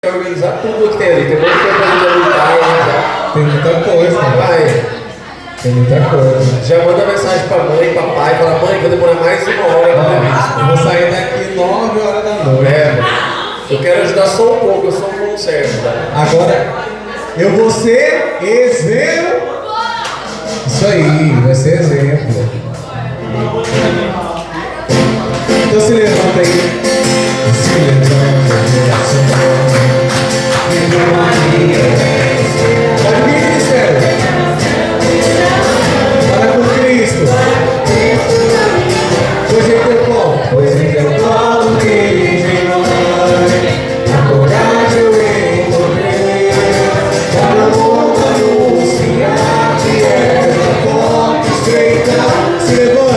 Organizar tudo que tem ali. Tem muita coisa de lutar, Tem muita coisa, vai. Tem muita coisa. Já manda mensagem pra mãe, papai, fala, mãe, vou demorar mais uma hora pra ver. Eu vou sair daqui 9 horas da noite. Eu quero ajudar só um pouco, eu sou um bom servo. Tá? Agora, eu vou ser exemplo. Isso aí, vai ser exemplo. Então se levanta aí. Se levanta, pode vir, ministério. Para com Cristo. Pois em teu colo. Pois em teu colo, Cristo. A coragem eu encontrei. Para o mundo anunciar que és a porta estreita. Se levanta.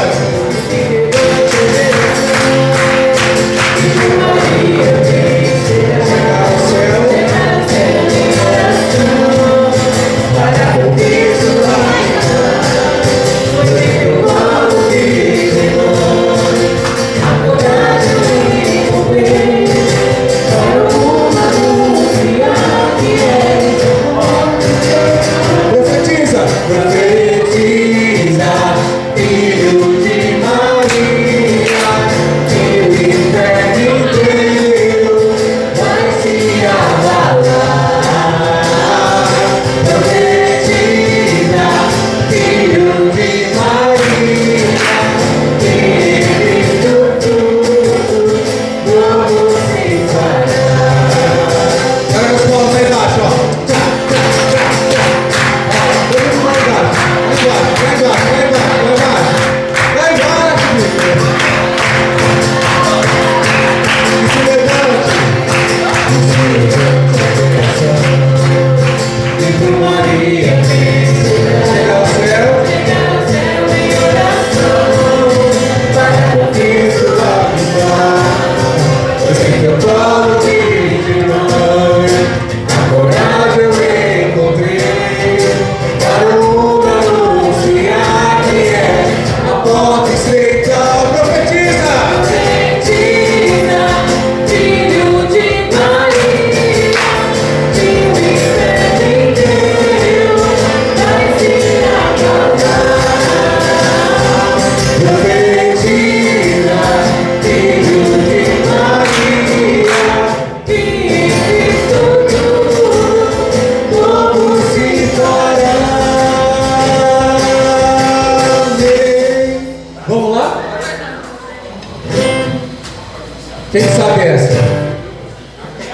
Quem sabe essa?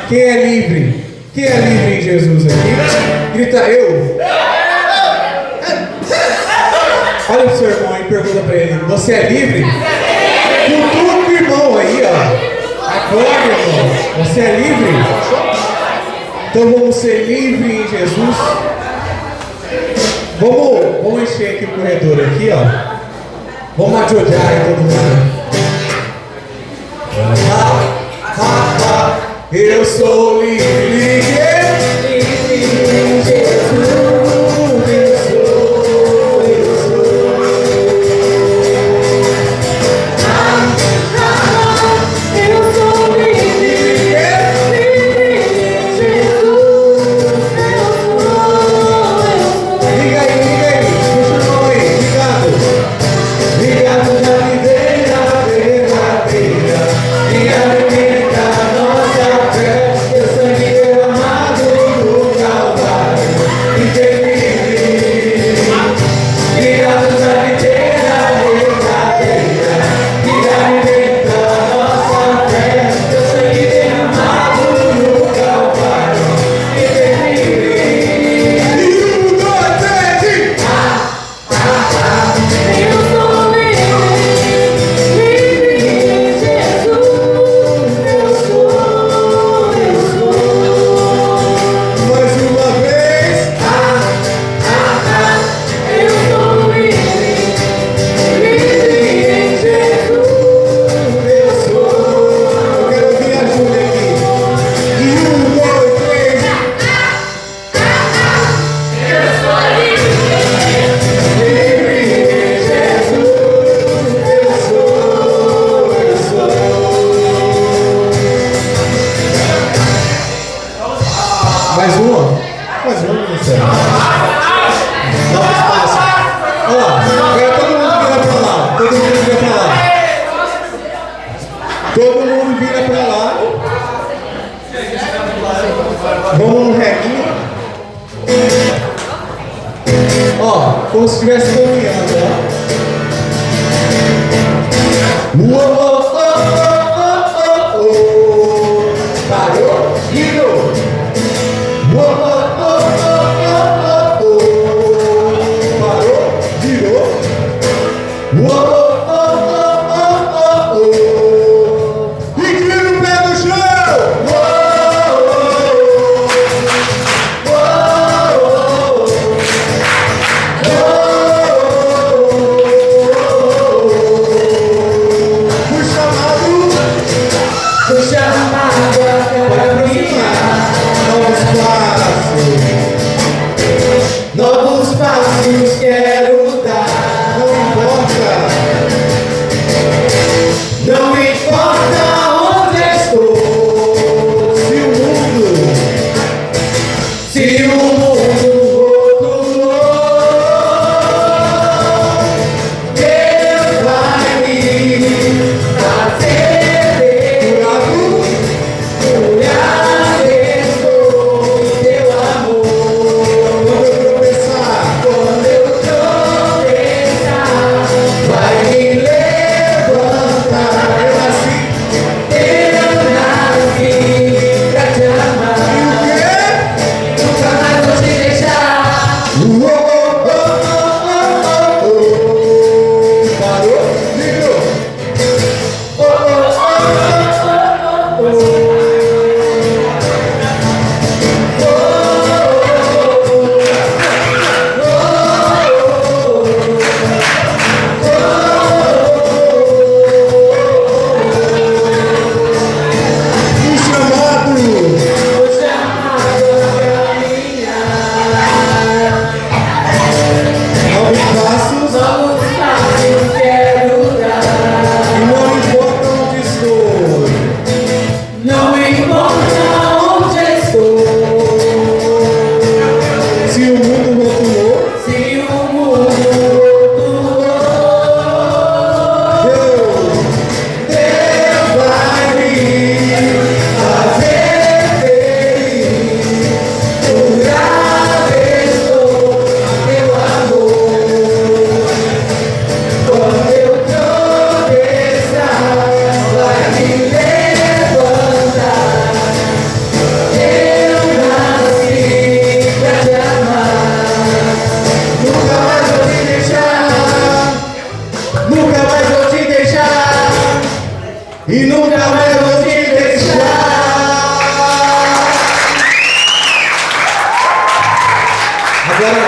Quem é livre? Quem é livre em Jesus aqui? Grita eu. Olha pro seu irmão e pergunta pra ele: você é livre? Cultua o irmão aí, ó. Agora, irmão. Você é livre? Então vamos ser livres em Jesus. Vamos encher aqui o corredor aqui, ó. Vamos ajudar aí todo mundo. Eu sou livre em Jesus. Sangue Mais uma? Mais uma, Ministério. Dá um espaço. Ó, agora todo mundo vira pra lá. Todo mundo vira pra lá. Todo mundo vira pra lá. Vamos no reguinho. Ó, como se estivesse caminhando, ó. Uou, oh, oh, oh, oh, oh. Parou, virou. Uou, oh, oh, oh, oh, oh. Parou, virou. Uou, oh, oh, oh, oh, oh. Inclina o pé no chão. Uou, uou, uou. Fui chamado para brilhar. Novos passos quero dar. Não importa onde estou. Se o mundo rotulou, Deus vai me fazer ver. Olhar estou em teu amor. Quando eu tropeçar, vai me levantar. Eu nasci pra te amar. Nunca mais vou te deixar. Parou? Virou. E nunca mais vou te deixar. Agora,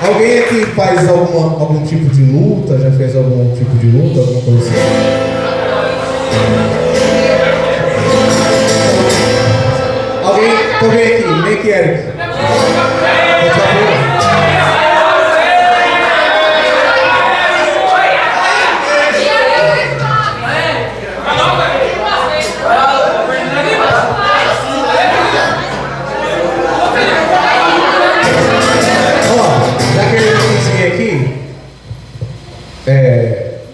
alguém aqui faz algum tipo de luta? Já fez algum tipo de luta? Alguma coisa assim? Alguém aqui, nem que Eric. Por favor.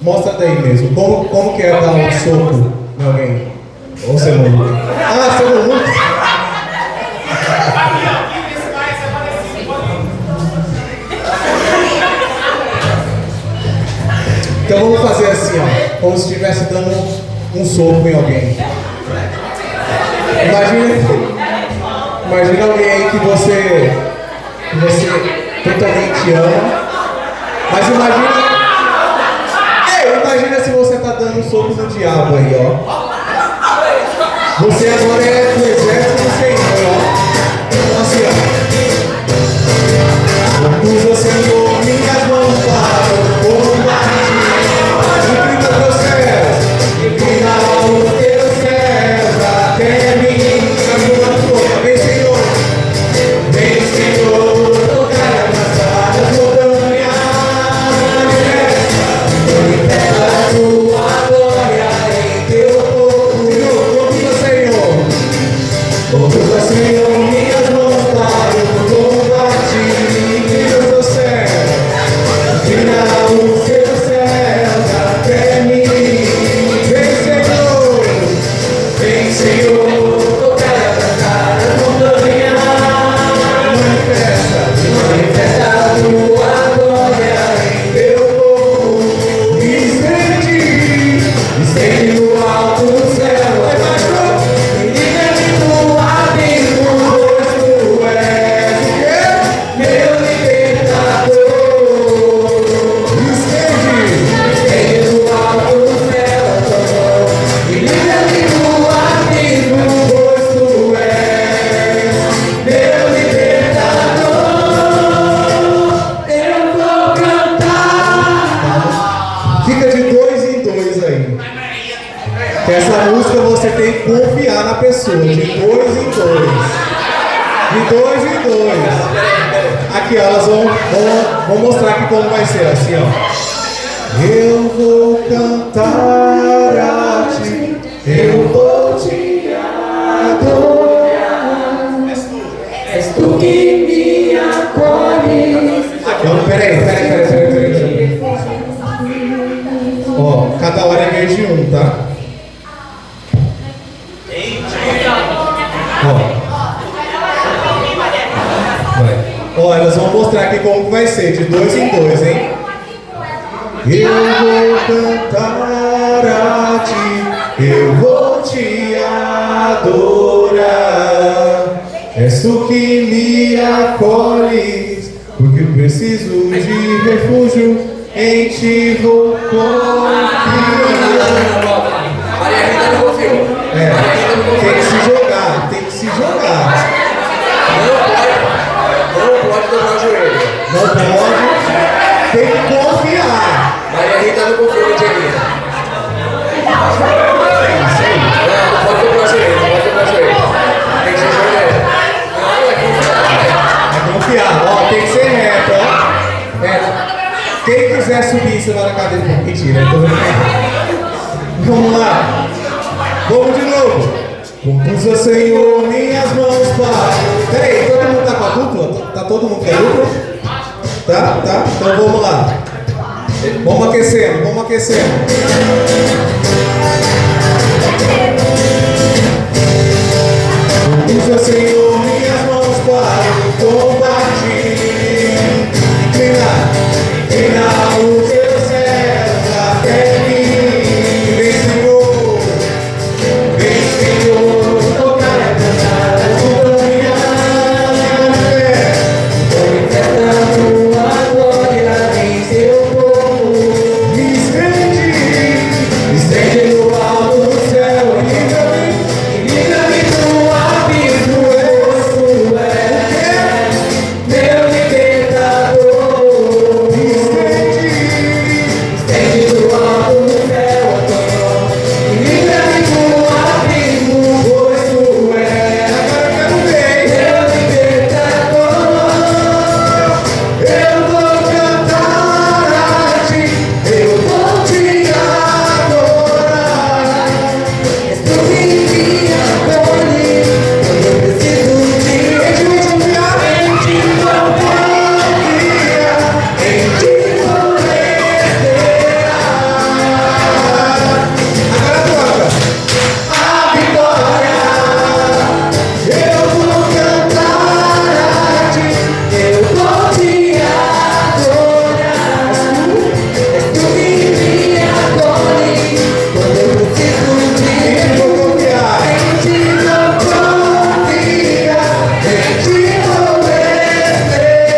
Mostra daí mesmo, como que é dar um soco em alguém? Ou você não luta? Ah, você não luta? Então vamos fazer assim, ó, como se estivesse dando um soco em alguém. Imagina alguém aí que você totalmente ama, mas imagina se você tá dando um soco no diabo aí, ó. Você agora é do exército do Senhor, ó. Assim, ó. Usa, Senhor, minhas mãos para o combate. Inclina teus céus, inclina os teus céus até mim. Vem, Senhor. Vem, Senhor, tocar as varas montanhas. Manifesta a tua glória em teu povo. Senhor, ao Senhor minhas mãos para o combate. Deus do céu, vira os seus céus até mim. Vem, Senhor, tocar a cantar a montanha. Manifesta a tua glória em teu povo. Estende no alto do céu, e livra-me do abismo, pois tu és o quê? Meu libertador. Estende no alto do céu, e livra-me do abismo, pois tu és meu libertador. Eu vou cantar. Fica de 2 em 2 aí. Que essa música você tem que confiar na pessoa. De 2 em 2. De 2 em 2. Aqui, ó, elas vão mostrar aqui como vai ser. Assim, ó. Eu vou cantar a ti, eu vou te adorar. És tu que me acolhes. Não, peraí. Ó, cada hora é vez de um, tá? Ó, elas vão mostrar aqui como que vai ser, de 2 em 2, hein? Eu vou cantar a ti, eu vou te adorar. És tu que me acolhes, porque eu preciso de refúgio, em ti vou confiar. Maria Rita não confiou. Tem que se jogar, tem que se jogar. Não pode dobrar o joelho. Não pode, tem que confiar. Maria Rita não confiou no Dieguinho. Não pode dobrar o joelho, não pode dobrar o joelho. Tem que ser joelho. Não, é confiar. É confiar, ó, tem que ser reto, ó. Reto. Quem quiser subir em cima da cadeira, mentira, eu tô vendo. Vamos lá. Vamos de novo. Compus ao Senhor minhas mãos para... Peraí, todo mundo tá com a dupla? Tá todo mundo com a dupla? Tá? Então vamos lá. Vamos aquecendo. Compus ao Senhor minhas mãos para o combate. Inclina os teus céus até mim. Vem, Senhor, tocar a cantar a montanha. Manifesta a tua glória em teu povo. Estende no alto do céu e livra-me do abismo, pois tu és meu libertador. Estende no alto do céu e livra-me do abismo, pois tu és meu libertador. Eu vou cantar a ti, eu vou te adorar. És tu que me acolhe quando eu preciso de confiar. Em ti vou confiar, em ti vou esperar. Agora toca a vitória. Eu vou cantar a ti, eu vou te adorar. És tu que me acolhe quando eu preciso de confiar. Em ti vou confiar, em ti vou esperar.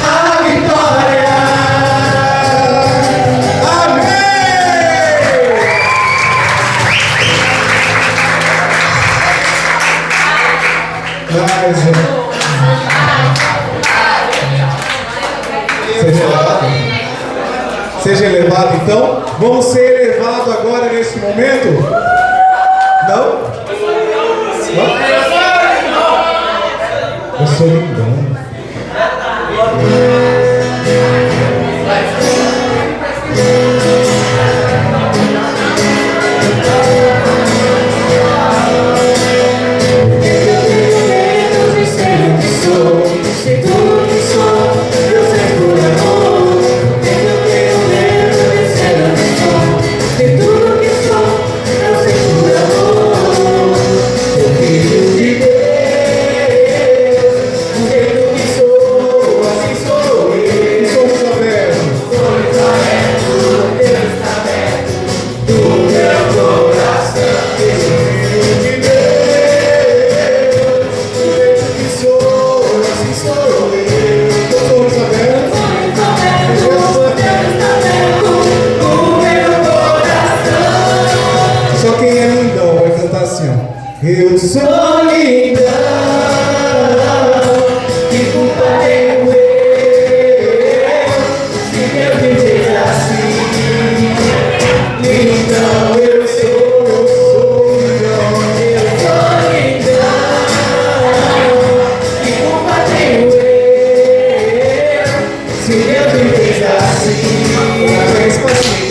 A vitória. Amém! Mais um. Seja elevado então. Vamos ser elevados agora nesse momento? Não? Eu sou lindão. lindão, vai cantar assim, ó. Eu sou lindão, que culpa tenho eu, se Deus me fez assim. Lindão, eu sou lindão, que culpa tenho eu, se Deus me fez assim.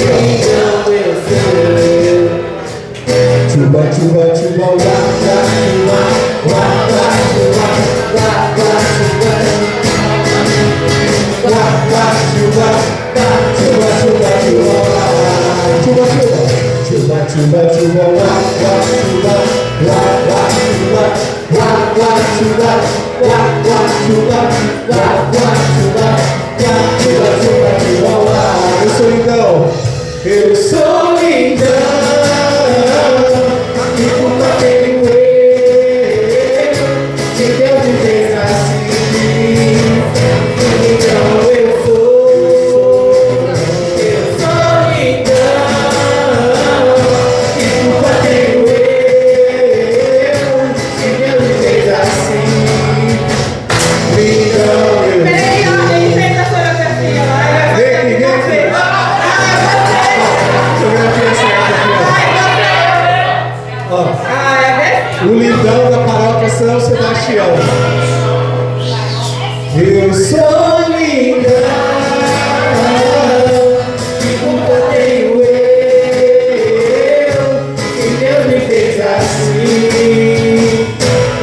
Lindão, eu sou. Chuba, chuba, chuba, waka, chuba, waka, chuba, waka, chuba, waka, chuba, chuba, chuba, chuba, chuba, chuba, chuba, chuba, waka, chuba, waka, chuba, waka, chuba, waka, chuba, waka, chuba, chuba, chuba, chuba, eu sou lindão, eu sou lindão. Que culpa tenho eu, se Deus me fez assim. Então eu sou lindão. Que culpa tenho eu, se Deus me fez assim. Lindão eu sou. Peraí, ó, ele fez a coreografia lá. O lindão da paróquia São Sebastião. Eu sou lindão, que culpa tenho eu, que Deus me fez assim.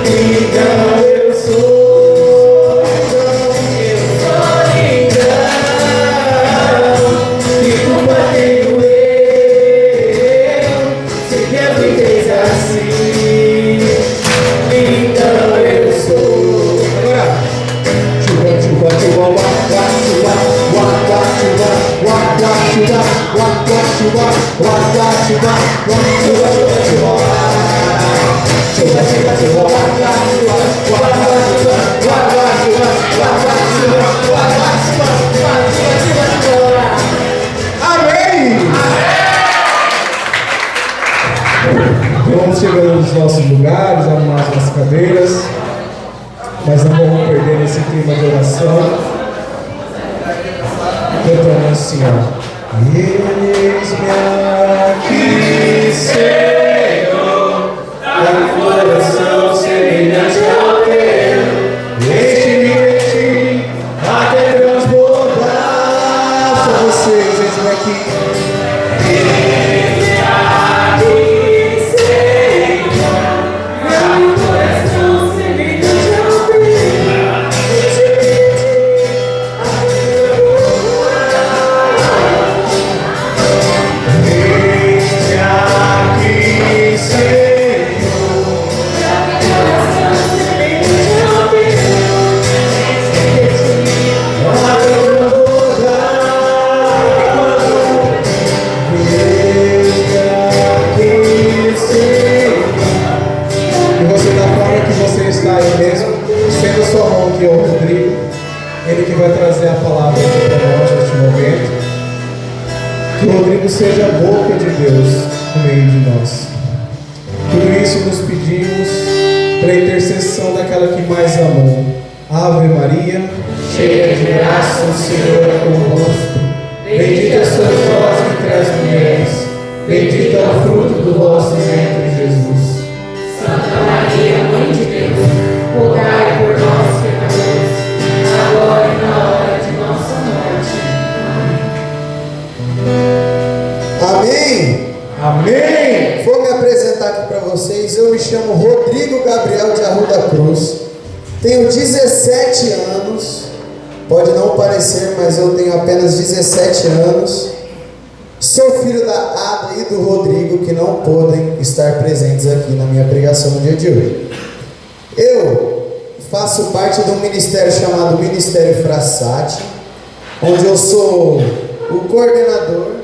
Lindão eu sou lindão, que culpa tenho eu, se Deus me fez assim. Lindão eu sou. Agora, chuba, chuba, chuba, waka, chuba, waka, chuba, waka, chuba, waka, chuba, waka, chuba, chuba, chuba, chuba, chuba, chuba, chuba, waka, chuba, waka, chuba, waka, chuba, waka, chuba, waka, chuba, chuba, chuba, chuba. Amém! Vamos chegando nos nossos lugares, arrumar as nossas cadeiras, mas não vamos perder esse clima de oração. Cantando assim, ó. Eis-me aqui, Senhor, dá-me um coração semelhante ao teu. Enche-me de ti, até transbordar. Só vocês, eis-me aqui. Ele que vai trazer a palavra aqui para nós neste momento. Que o Rodrigo seja a boca de Deus no meio de nós. Tudo isso nos pedimos para a intercessão daquela que mais amou. Ave Maria, cheia de graça, o Senhor é convosco. Bendita sois vós entre as mulheres, bendito é o fruto do vosso ventre, Jesus. Santa Maria, Mãe de Deus, rogai por nós, pecadores, agora e na hora de nossa morte. Amém? Amém! Vou me apresentar aqui para vocês. Eu me chamo Rodrigo Gabriel de Arruda Cruz. Tenho 17 anos. Pode não parecer, mas eu tenho apenas 17 anos. Sou filho da Ada e do Rodrigo, que não podem estar presentes aqui na minha pregação no dia de hoje. Eu faço parte de um ministério chamado Ministério Frassati, onde eu sou o coordenador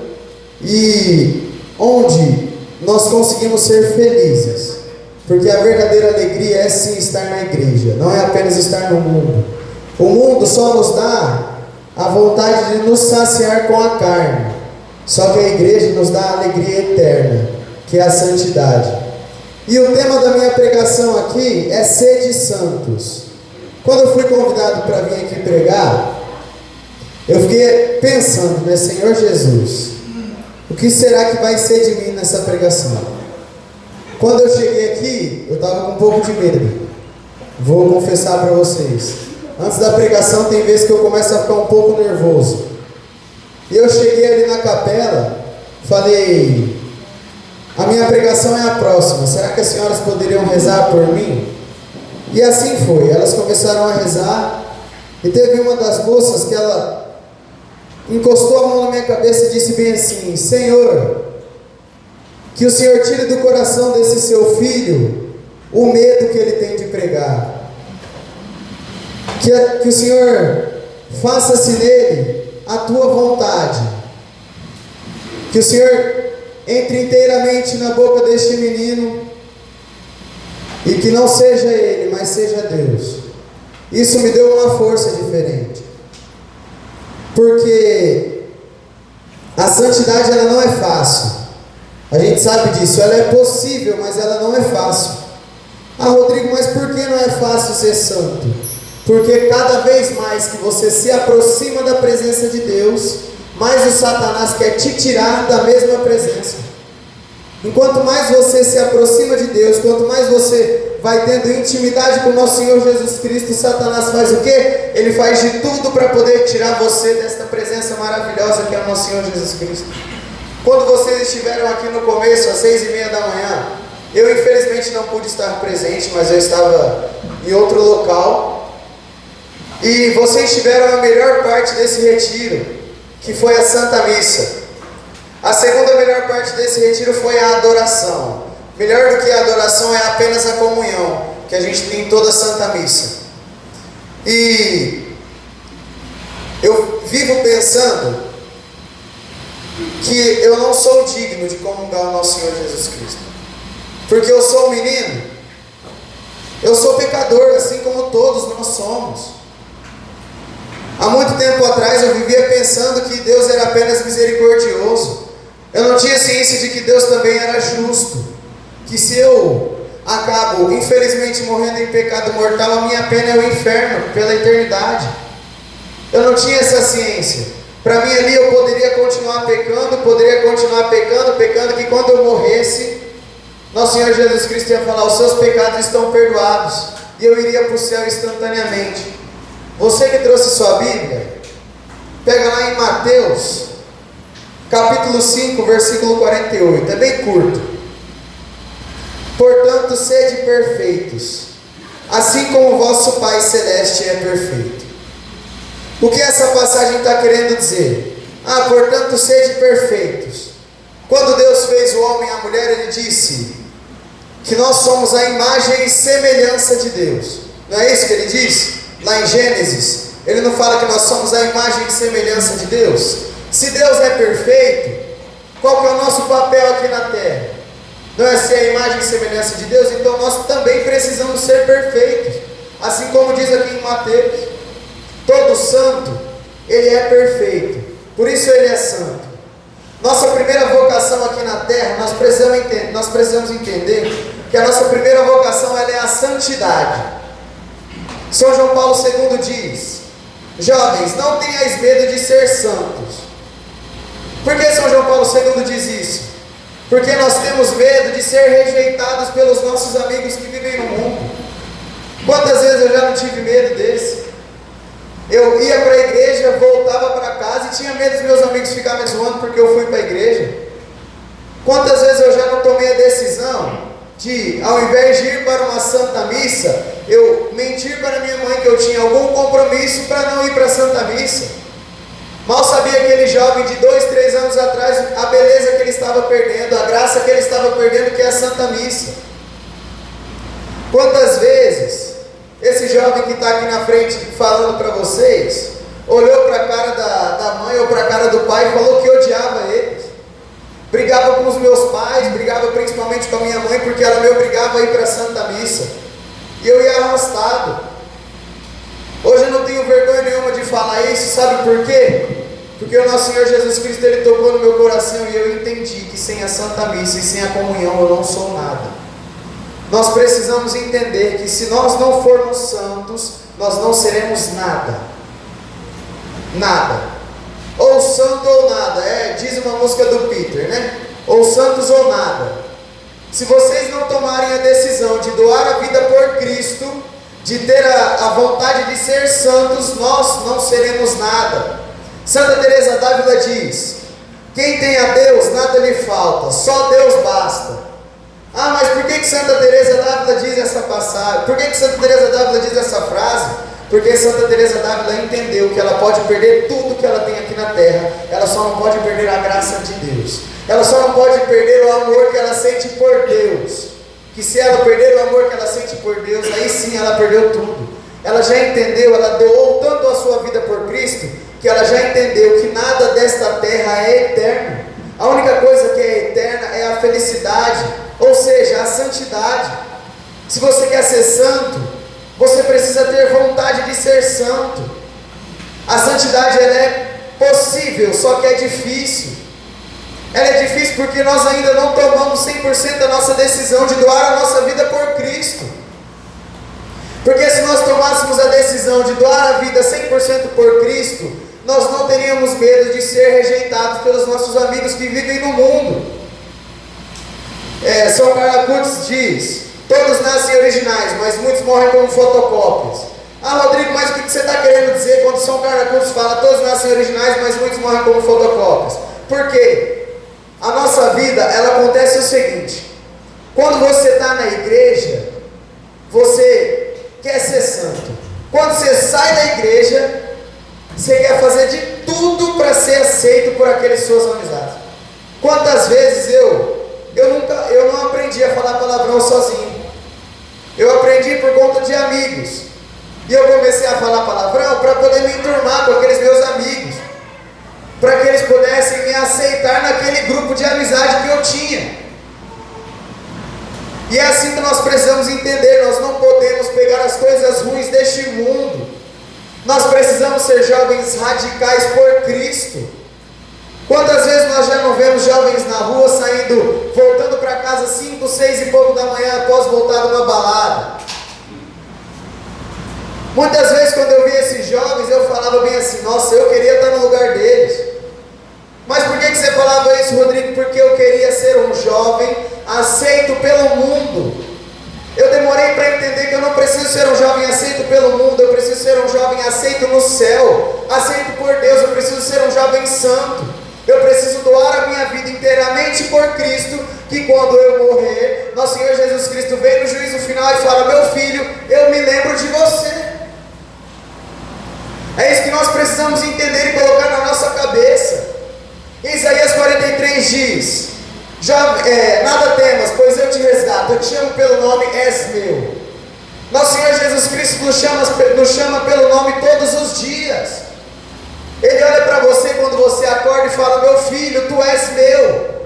e onde nós conseguimos ser felizes, porque a verdadeira alegria é sim estar na igreja, não é apenas estar no mundo. O mundo só nos dá a vontade de nos saciar com a carne, só que a igreja nos dá a alegria eterna. que é a santidade. E o tema da minha pregação aqui é sede santos. Quando eu fui convidado para vir aqui pregar, eu fiquei pensando, né, Senhor Jesus, o que será que vai ser de mim nessa pregação? Quando eu cheguei aqui, eu estava com um pouco de medo. Vou confessar para vocês. Antes da pregação tem vezes que eu começo a ficar um pouco nervoso. E eu cheguei ali na capela, falei, a minha pregação é a próxima, será que as senhoras poderiam rezar por mim? E assim foi, elas começaram a rezar, e teve uma das moças que ela encostou a mão na minha cabeça e disse bem assim: Senhor, que o Senhor tire do coração desse seu filho o medo que ele tem de pregar, que o Senhor faça-se nele a tua vontade, que o Senhor entre inteiramente na boca deste menino, e que não seja ele, mas seja Deus. Isso me deu uma força diferente, porque a santidade ela não é fácil, a gente sabe disso, ela é possível, mas ela não é fácil. Ah, Rodrigo, mas por que não é fácil ser santo? Porque cada vez mais que você se aproxima da presença de Deus, mais o Satanás quer te tirar da mesma presença. Enquanto mais você se aproxima de Deus, quanto mais você vai tendo intimidade com o nosso Senhor Jesus Cristo, Satanás faz o quê? Ele faz de tudo para poder tirar você desta presença maravilhosa que é o nosso Senhor Jesus Cristo. Quando vocês estiveram aqui no começo, às 6:30 da manhã, eu infelizmente não pude estar presente, mas eu estava em outro local, e vocês tiveram a melhor parte desse retiro, que foi a Santa Missa. A segunda melhor parte desse retiro foi a adoração. Melhor do que a adoração é apenas a comunhão, que a gente tem em toda a Santa Missa. E eu vivo pensando que eu não sou digno de comungar o nosso Senhor Jesus Cristo, porque eu sou um menino, eu sou pecador, assim como todos nós somos. Há muito tempo atrás eu vivia pensando que Deus era apenas misericordioso. Eu não tinha ciência de que Deus também era justo, que se eu acabo infelizmente morrendo em pecado mortal, a minha pena é o inferno pela eternidade. Eu não tinha essa ciência. Para mim ali eu poderia continuar pecando, pecando, que quando eu morresse, nosso Senhor Jesus Cristo ia falar: os seus pecados estão perdoados, e eu iria para o céu instantaneamente. Você que trouxe sua Bíblia, pega lá em Mateus, capítulo 5, versículo 48, é bem curto. Portanto, sede perfeitos, assim como o vosso Pai Celeste é perfeito. O que essa passagem está querendo dizer? Ah, portanto, sede perfeitos. Quando Deus fez o homem e a mulher, Ele disse que nós somos a imagem e semelhança de Deus. Não é isso que Ele diz? Lá em Gênesis, Ele não fala que nós somos a imagem e semelhança de Deus? Se Deus é perfeito, qual que é o nosso papel aqui na terra? Não é ser a imagem e semelhança de Deus? Então nós também precisamos ser perfeitos, assim como diz aqui em Mateus. Todo santo, ele é perfeito, por isso ele é santo. Nossa primeira vocação aqui na terra, nós precisamos entender que a nossa primeira vocação ela é a santidade. São João Paulo II diz: jovens, não tenhais medo de ser santos. Por que São João Paulo II diz isso? Porque nós temos medo de ser rejeitados pelos nossos amigos que vivem no mundo. Quantas vezes eu já não tive medo desse? Eu ia para a igreja, voltava para casa e tinha medo dos meus amigos ficarem me zoando porque eu fui para a igreja. Quantas vezes eu já não tomei a decisão de, ao invés de ir para uma Santa Missa, eu mentir para minha mãe que eu tinha algum compromisso para não ir para a Santa Missa. Mal sabia aquele jovem de 2, 3 anos atrás a beleza que ele estava perdendo, a graça que ele estava perdendo, que é a Santa Missa. Quantas vezes esse jovem que está aqui na frente falando para vocês, olhou para a cara da mãe ou para a cara do pai e falou que odiava eles, brigava com os meus pais, brigava principalmente com a minha mãe, porque ela me obrigava a ir para a Santa Missa, e eu ia arrastado. Hoje eu não tenho vergonha nenhuma de falar isso, sabe por quê? Porque o nosso Senhor Jesus Cristo, Ele tocou no meu coração e eu entendi que sem a Santa Missa e sem a comunhão eu não sou nada. Nós precisamos entender que se nós não formos santos, nós não seremos nada. Nada. Ou santo ou nada, diz uma música do Peter, né? Ou santos ou nada. Se vocês não tomarem a decisão de doar a vida por Cristo, de ter a vontade de ser santos, nós não seremos nada. Santa Teresa d'Ávila diz: quem tem a Deus, nada lhe falta, só Deus basta. Ah, mas por que Santa Teresa d'Ávila diz essa passagem? Por que Santa Teresa d'Ávila diz essa frase? Porque Santa Teresa d'Ávila entendeu que ela pode perder tudo que ela tem aqui na terra, ela só não pode perder a graça de Deus. Ela só não pode perder o amor que ela sente por Deus. Que se ela perder o amor que ela sente por Deus, aí sim ela perdeu tudo. Ela já entendeu, ela doou tanto a sua vida por Cristo, que ela já entendeu que nada desta terra é eterno. A única coisa que é eterna é a felicidade, ou seja, a santidade. Se você quer ser santo, você precisa ter vontade de ser santo. A santidade ela é possível, só que é difícil. Ela é difícil porque nós ainda não tomamos 100% a nossa decisão de doar a nossa vida por Cristo. Porque se nós tomássemos a decisão de doar a vida 100% por Cristo, nós não teríamos medo de ser rejeitados pelos nossos amigos que vivem no mundo. São Carlos Acutis diz: todos nascem originais, mas muitos morrem como fotocópias. Ah, Rodrigo, mas o que você está querendo dizer quando São Carlos Acutis fala todos nascem originais, mas muitos morrem como fotocópias? Por quê? A nossa vida, ela acontece o seguinte: quando você está na igreja, você quer ser santo. Quando você sai da igreja, você quer fazer de tudo para ser aceito por aqueles suas amizades. Quantas vezes eu não aprendi a falar palavrão sozinho. Eu aprendi por conta de amigos. E eu comecei a falar palavrão para poder me enturmar com aqueles meus amigos, para que eles pudessem me aceitar naquele grupo de amizade que eu tinha. E é assim que nós precisamos entender: nós não podemos pegar as coisas ruins deste mundo. Nós precisamos ser jovens radicais por Cristo. Quantas vezes nós já não vemos jovens na rua saindo, voltando para casa 5, 6 e pouco da manhã após voltar de uma balada? Muitas vezes quando eu via esses jovens, eu falava bem assim: nossa, eu queria estar no lugar deles. Mas por que você falava isso, Rodrigo? Porque eu queria ser um jovem aceito pelo mundo. Eu demorei para entender que eu não preciso ser um jovem aceito pelo mundo, eu preciso ser um jovem aceito no céu, aceito por Deus. Eu preciso ser um jovem santo. Eu preciso doar a minha vida inteiramente por Cristo, que quando eu morrer, nosso Senhor Jesus Cristo vem no juízo final e fala: meu filho, eu me lembro de você. É isso que nós precisamos entender e colocar na nossa cabeça. Isaías 43 diz: nada temas, pois eu te resgato, eu te chamo pelo nome, és meu. Nosso Senhor Jesus Cristo nos chama pelo nome todos os dias. Ele olha para você quando você acorda e fala: meu filho, tu és meu.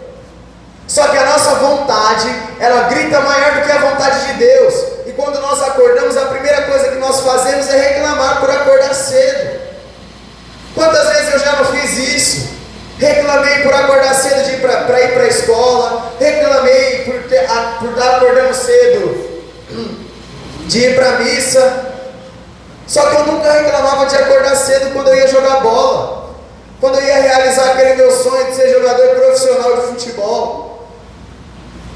Só que a nossa vontade, ela grita maior do que a vontade de Deus. E quando nós acordamos, a primeira coisa que nós fazemos é reclamar por acordar cedo. Quantas vezes eu já não fiz isso? Reclamei por acordar cedo para ir para a escola, reclamei por estar acordando cedo de ir para a missa. Só que eu nunca reclamava de acordar cedo quando eu ia jogar bola, quando eu ia realizar aquele meu sonho de ser jogador profissional de futebol.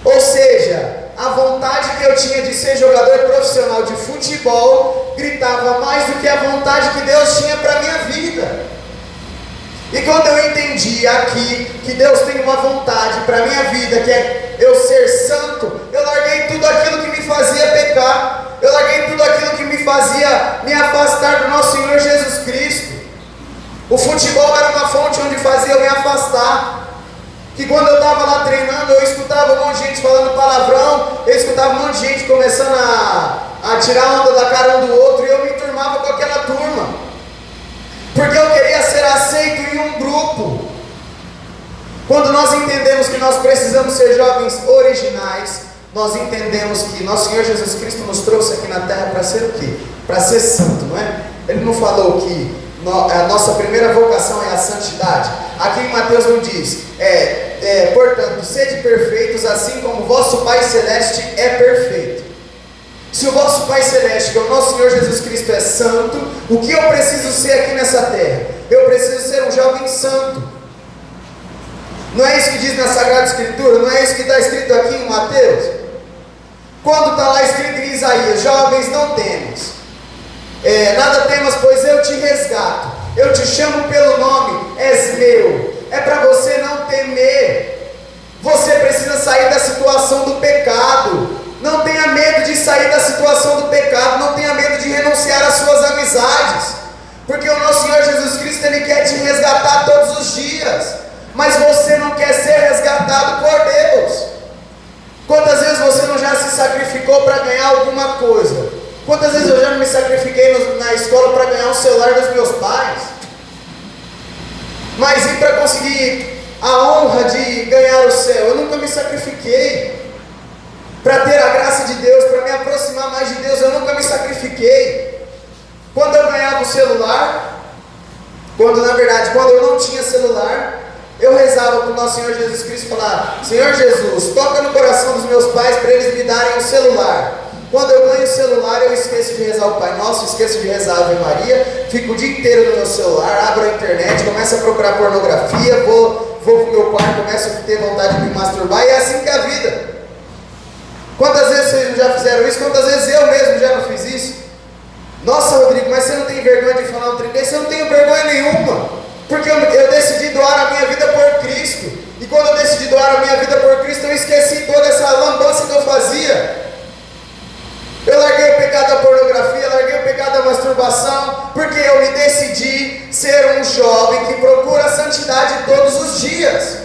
Ou seja, a vontade que eu tinha de ser jogador profissional de futebol gritava mais do que a vontade que Deus tinha para a minha vida. E quando eu entendi aqui que Deus tem uma vontade para a minha vida, que é eu ser santo, eu larguei tudo aquilo que me fazia pecar, eu larguei tudo aquilo que me fazia me afastar do nosso Senhor Jesus Cristo. O futebol era uma fonte onde fazia eu me afastar. Que quando eu estava lá treinando, eu escutava um monte de gente falando palavrão, eu escutava um monte de gente começando a tirar onda da cara um do outro, e eu me turmava com aquela turma, porque eu queria ser aceito em um grupo. Quando nós entendemos que nós precisamos ser jovens originais, nós entendemos que nosso Senhor Jesus Cristo nos trouxe aqui na terra para ser o quê? Para ser santo, não é? Ele não falou que A nossa primeira vocação é a santidade. Aqui em Mateus não diz, portanto, sede perfeitos, assim como o vosso Pai Celeste é perfeito. Se o vosso Pai Celeste, que é o nosso Senhor Jesus Cristo, é santo, o que eu preciso ser aqui nessa terra? Eu preciso ser um jovem santo. Não é isso que diz na Sagrada Escritura? Não é isso que está escrito aqui em Mateus? Quando está lá escrito em Isaías, jovens, não temas, nada temas, pois eu te resgato, eu te chamo pelo nome, és meu. É para você não temer. Você precisa sair da situação do pecado. Não tenha medo de sair da situação do pecado. Não tenha medo de renunciar às suas amizades, porque o nosso Senhor Jesus Cristo, Ele quer te resgatar todos os dias. Mas você não quer ser resgatado por Deus. Quantas vezes você não já se sacrificou para ganhar alguma coisa? Quantas vezes eu já não me sacrifiquei na escola para ganhar um celular dos meus pais? Mas e para conseguir a honra de ganhar o céu? Eu nunca me sacrifiquei. Para ter a graça de Deus, para me aproximar mais de Deus, eu nunca me sacrifiquei. Quando eu ganhava o celular, quando eu não tinha celular, eu rezava para o nosso Senhor Jesus Cristo e falava: Senhor Jesus, toca no coração dos meus pais para eles me darem um celular. Quando eu ganho o celular, eu esqueço de rezar o Pai Nosso, esqueço de rezar a Ave Maria, fico o dia inteiro no meu celular, abro a internet, começo a procurar pornografia, vou para o meu quarto, começo a ter vontade de me masturbar, e é assim que é a vida. Quantas vezes vocês já fizeram isso? Quantas vezes eu mesmo já não fiz isso? Nossa, Rodrigo, mas você não tem vergonha de falar um trem desse? Eu não tenho vergonha nenhuma, porque eu decidi doar a minha vida por Cristo. E quando eu decidi doar a minha vida por Cristo, eu esqueci toda essa lambança que eu fazia. Eu larguei o pecado da pornografia, larguei o pecado da masturbação, porque eu me decidi ser um jovem que procura a santidade todos os dias.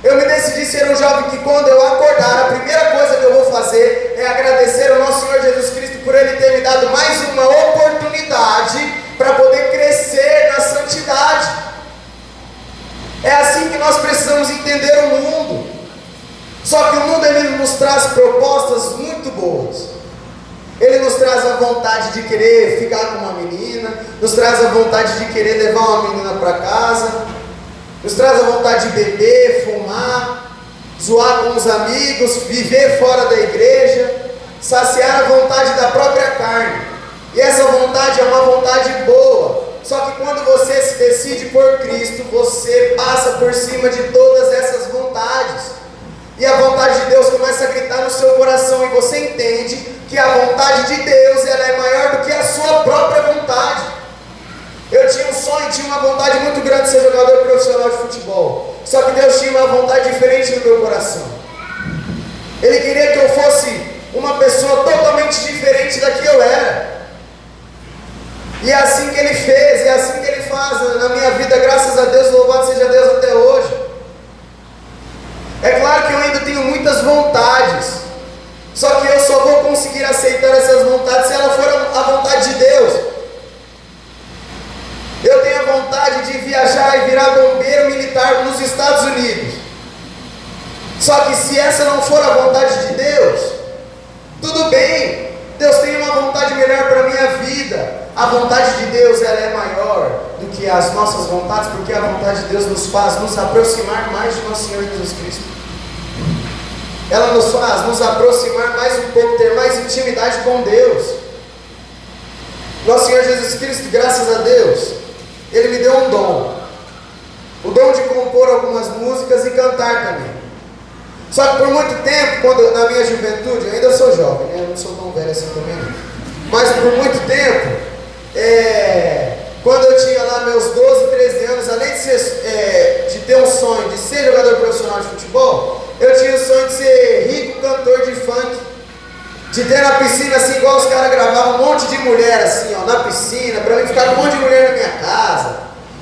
Eu me decidi ser um jovem que, quando eu acordar, a primeira coisa que eu vou fazer é agradecer ao nosso Senhor Jesus Cristo por Ele ter me dado mais uma oportunidade para poder crescer na santidade. É assim que nós precisamos entender o mundo. Só que o mundo, ele nos traz propostas muito boas. Ele nos traz a vontade de querer ficar com uma menina, nos traz a vontade de querer levar uma menina para casa, nos traz a vontade de beber, fumar, zoar com os amigos, viver fora da igreja, saciar a vontade da própria carne. E essa vontade é uma vontade boa. Só que quando você se decide por Cristo, você passa por cima de todas essas vontades. E a vontade de Deus começa a gritar no seu coração, e você entende que a vontade de Deus, ela é maior do que a sua própria vontade. Eu tinha um sonho, tinha uma vontade muito grande de ser jogador profissional de futebol. Só que Deus tinha uma vontade diferente no meu coração. Ele queria que eu fosse uma pessoa totalmente diferente da que eu era. E é assim que Ele fez, é assim que Ele faz na minha vida, graças a Deus, louvado seja Deus até hoje. É claro que eu ainda tenho muitas vontades, só que eu só vou conseguir aceitar essas vontades se ela for a vontade de Deus. Eu tenho a vontade de viajar e virar bombeiro militar nos Estados Unidos. Só que se essa não for a vontade de Deus, tudo bem. Deus tem uma vontade melhor para a minha vida. A vontade de Deus, ela é maior do que as nossas vontades, porque a vontade de Deus nos faz nos aproximar mais de nosso Senhor Jesus Cristo. Ela nos faz nos aproximar mais um pouco, ter mais intimidade com Deus. Nosso Senhor Jesus Cristo, graças a Deus, Ele me deu um dom. O dom de compor algumas músicas e cantar também. Só que por muito tempo, na minha juventude, eu ainda sou jovem, né? Eu não sou tão velho assim também não. Mas por muito tempo, quando eu tinha lá meus 12, 13 anos, além de ter um sonho de ser jogador profissional de futebol, eu tinha o sonho de ser rico cantor de funk, de ter na piscina, assim, igual os caras gravavam, um monte de mulher assim, ó, na piscina, para mim ficar com um monte de mulher na minha casa,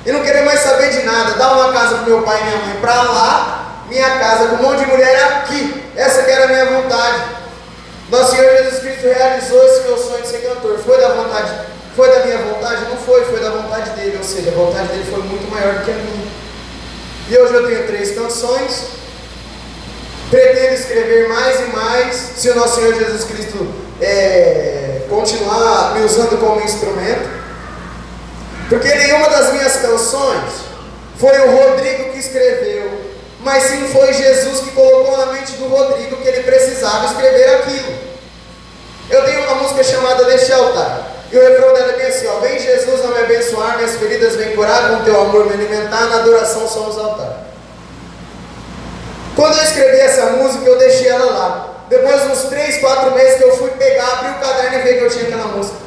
e não querer mais saber de nada, dar uma casa pro meu pai e minha mãe para lá, minha casa com um monte de mulher aqui. Essa que era a minha vontade. Nosso Senhor Jesus Cristo realizou esse meu sonho de ser cantor. Foi da minha vontade? Não foi da vontade dele, ou seja, a vontade dele foi muito maior do que a minha. E hoje eu tenho 3 canções, pretendo escrever mais e mais, se o nosso Senhor Jesus Cristo continuar me usando como instrumento. Porque nenhuma das minhas canções foi o Rodrigo que escreveu, mas sim foi Jesus que colocou na mente do Rodrigo que ele precisava escrever aquilo. Eu tenho uma música chamada Neste Altar, e o refrão dela é bem assim, ó: vem Jesus a me abençoar, minhas feridas vem curar, com teu amor me alimentar, na adoração somos altar. Quando eu escrevi essa música, eu deixei ela lá. Depois de uns 3, 4 meses que eu fui pegar, abri o caderno e ver que eu tinha aquela música.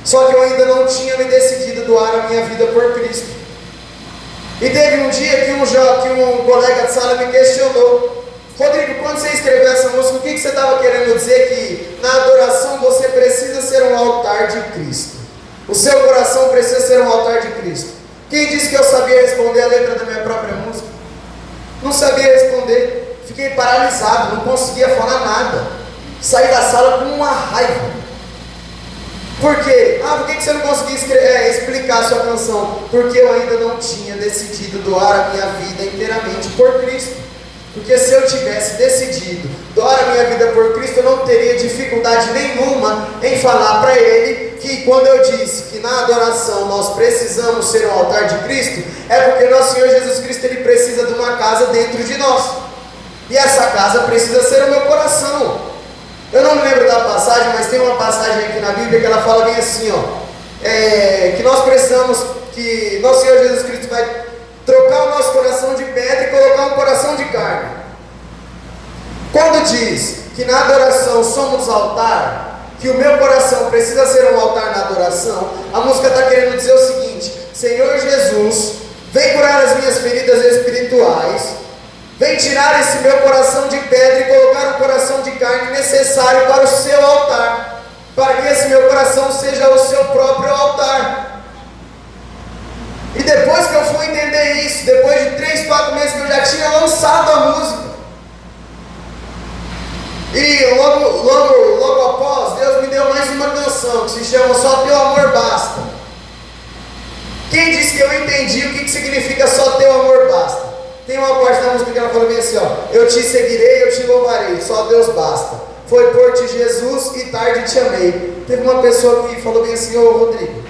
Só que eu ainda não tinha me decidido doar a minha vida por Cristo. E teve um dia que um colega de sala me questionou: Rodrigo, quando você escreveu essa música, o que você estava querendo dizer? Que na adoração você precisa ser um altar de Cristo. O seu coração precisa ser um altar de Cristo. Quem disse que eu sabia responder a letra da minha própria música? Não sabia responder. Fiquei paralisado, não conseguia falar nada. Saí da sala com uma raiva. Por quê? Por que você não conseguia explicar a sua canção? Porque eu ainda não tinha decidido doar a minha vida inteiramente por Cristo. Porque se eu tivesse decidido doar a minha vida por Cristo, eu não teria dificuldade nenhuma em falar para Ele que quando eu disse que na adoração nós precisamos ser um altar de Cristo, é porque nosso Senhor Jesus Cristo, Ele precisa de uma casa dentro de nós. E essa casa precisa ser o meu coração. Eu não me lembro da passagem, mas tem uma passagem aqui na Bíblia que ela fala bem assim, que nós precisamos, que nosso Senhor Jesus Cristo vai trocar o nosso coração de pedra e colocar um coração de carne. Quando diz que na adoração somos altar, que o meu coração precisa ser um altar na adoração, a música está querendo dizer o seguinte: Senhor Jesus, vem curar as minhas feridas espirituais, vem tirar esse meu coração de pedra e colocar um coração de carne necessário para o seu altar, para que esse meu coração seja o seu próprio altar. E depois que eu fui entender isso, depois de 3, 4 meses que eu já tinha lançado a música, e logo após, Deus me deu mais uma canção que se chama Só Teu Amor Basta. Quem disse que eu entendi o que significa Só Teu Amor Basta? Tem uma parte da música que ela falou bem assim, eu te seguirei, eu te louvarei, só Deus basta. Foi por ti Jesus e tarde te amei. Teve uma pessoa que falou bem assim: Rodrigo,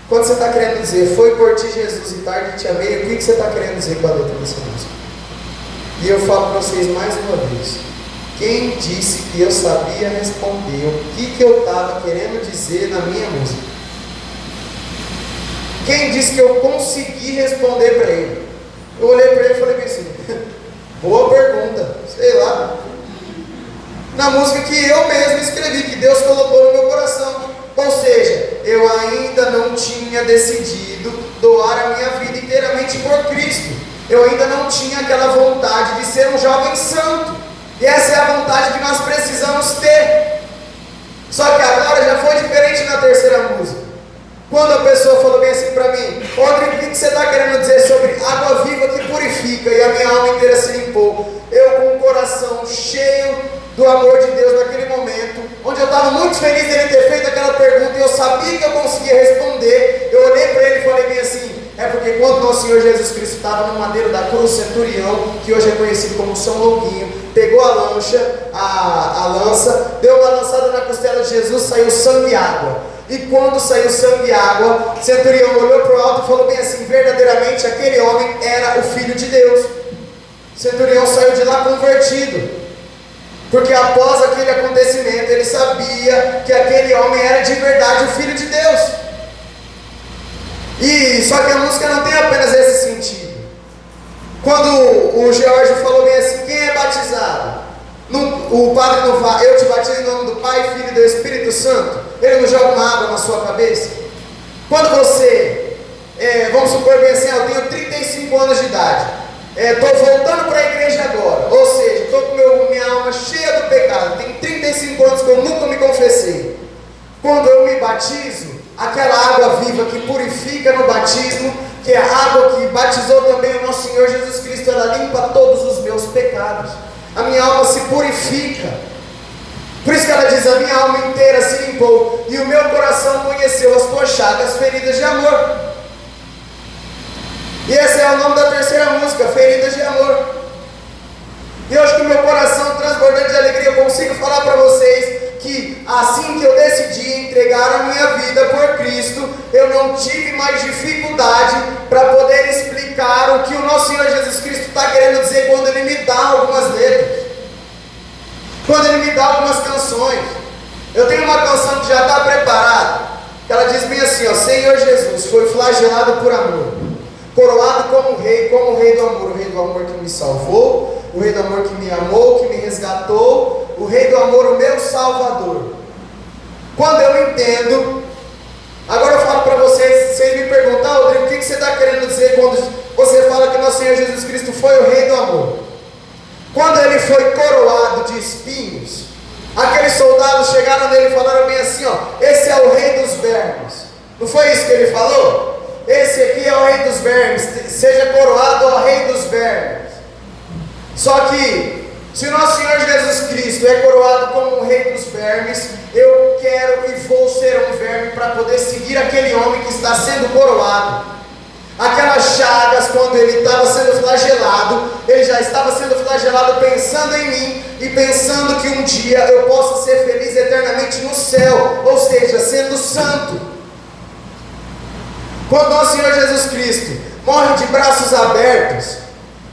quando você está querendo dizer foi por ti Jesus e tarde te amei, o que você está querendo dizer com a letra dessa música? E eu falo para vocês mais uma vez: quem disse que eu sabia responder o que eu estava querendo dizer na minha música? Quem disse que eu consegui responder para ele? Eu olhei para ele e falei assim: boa pergunta, sei lá. Na música que eu mesmo escrevi, que Deus colocou no meu coração. Ou seja, eu ainda não tinha decidido doar a minha vida inteiramente por Cristo. Eu ainda não tinha aquela vontade de ser um jovem santo. E essa é a vontade que nós precisamos ter. Só que agora já foi diferente na terceira música. Quando a pessoa falou bem assim para mim: Rodrigo, o que você está querendo dizer sobre água viva que purifica? E a minha alma inteira se limpou. Eu com o coração cheio do amor de Deus naquele momento, onde eu estava muito feliz dele ter feito aquela pergunta e eu sabia que eu conseguia responder. Eu olhei para ele e falei bem assim: é porque quando nosso Senhor Jesus Cristo estava no madeiro da cruz, o centurião, que hoje é conhecido como São Longuinho, pegou a lança, deu uma lançada na costela de Jesus, saiu sangue e água. E quando saiu sangue e água, o centurião olhou para o alto e falou bem assim: verdadeiramente aquele homem era o Filho de Deus. O centurião saiu de lá convertido, porque após aquele acontecimento ele sabia que aquele homem era de verdade o Filho de Deus. E só que a música não tem apenas esse sentido. Quando o George falou bem assim: quem é batizado? O padre não fala: eu te batizo em nome do Pai, Filho e do Espírito Santo. Ele não joga uma água na sua cabeça. Quando você, vamos supor bem assim: eu tenho 35 anos de idade, estou voltando para a igreja agora, ou seja, estou com minha alma cheia do pecado, tenho 35 anos que eu nunca me confessei. Quando eu me batizo, aquela água viva que purifica no batismo, que é a água que batizou também o nosso Senhor Jesus Cristo, ela limpa todos os meus pecados. A minha alma se purifica. Por isso que ela diz: a minha alma inteira se limpou e o meu coração conheceu as tuas chagas feridas de amor. E esse é o nome da terceira música, Feridas de Amor. E hoje, com o meu coração transbordante de alegria, eu consigo falar para vocês que assim que eu decidi entregar a minha vida por Cristo, eu não tive mais dificuldade para poder explicar o que o nosso Senhor Jesus Cristo está querendo dizer quando Ele me dá algumas letras, quando Ele me dá algumas canções. Eu tenho uma canção que já está preparada, que ela diz bem assim, ó: Senhor Jesus foi flagelado por amor, coroado como rei do amor, o rei do amor que me salvou, o rei do amor que me amou, que me resgatou, o rei do amor, o meu salvador. Quando eu entendo, agora eu falo para vocês, vocês me perguntam: Rodrigo, o que você está querendo dizer quando você fala que nosso Senhor Jesus Cristo foi o rei do amor? Quando Ele foi coroado de espinhos, aqueles soldados chegaram nele e falaram bem assim, ó: esse é o rei dos vermes. Não foi isso que Ele falou? Esse aqui é o rei dos vermes, seja coroado ao rei dos vermes. Só que, se o nosso Senhor Jesus Cristo é coroado como o rei dos vermes, eu quero e vou ser um verme para poder seguir aquele homem que está sendo coroado. Aquelas chagas, quando ele estava sendo flagelado, ele já estava sendo flagelado pensando em mim e pensando que um dia eu possa ser feliz eternamente no céu, ou seja, sendo santo. Quando nosso Senhor Jesus Cristo morre de braços abertos,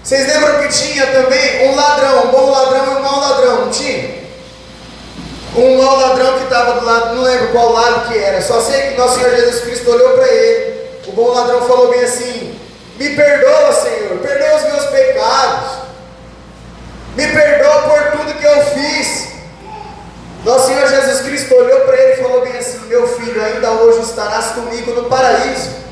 vocês lembram que tinha também um ladrão, um bom ladrão e um mau ladrão, não tinha? Um mau ladrão que estava do lado, não lembro qual lado que era, só sei que nosso Senhor Jesus Cristo olhou para ele. O bom ladrão falou bem assim: me perdoa, Senhor, perdoa os meus pecados, me perdoa por tudo que eu fiz. Nosso Senhor Jesus Cristo olhou para ele e falou bem assim: meu filho, ainda hoje estarás comigo no paraíso.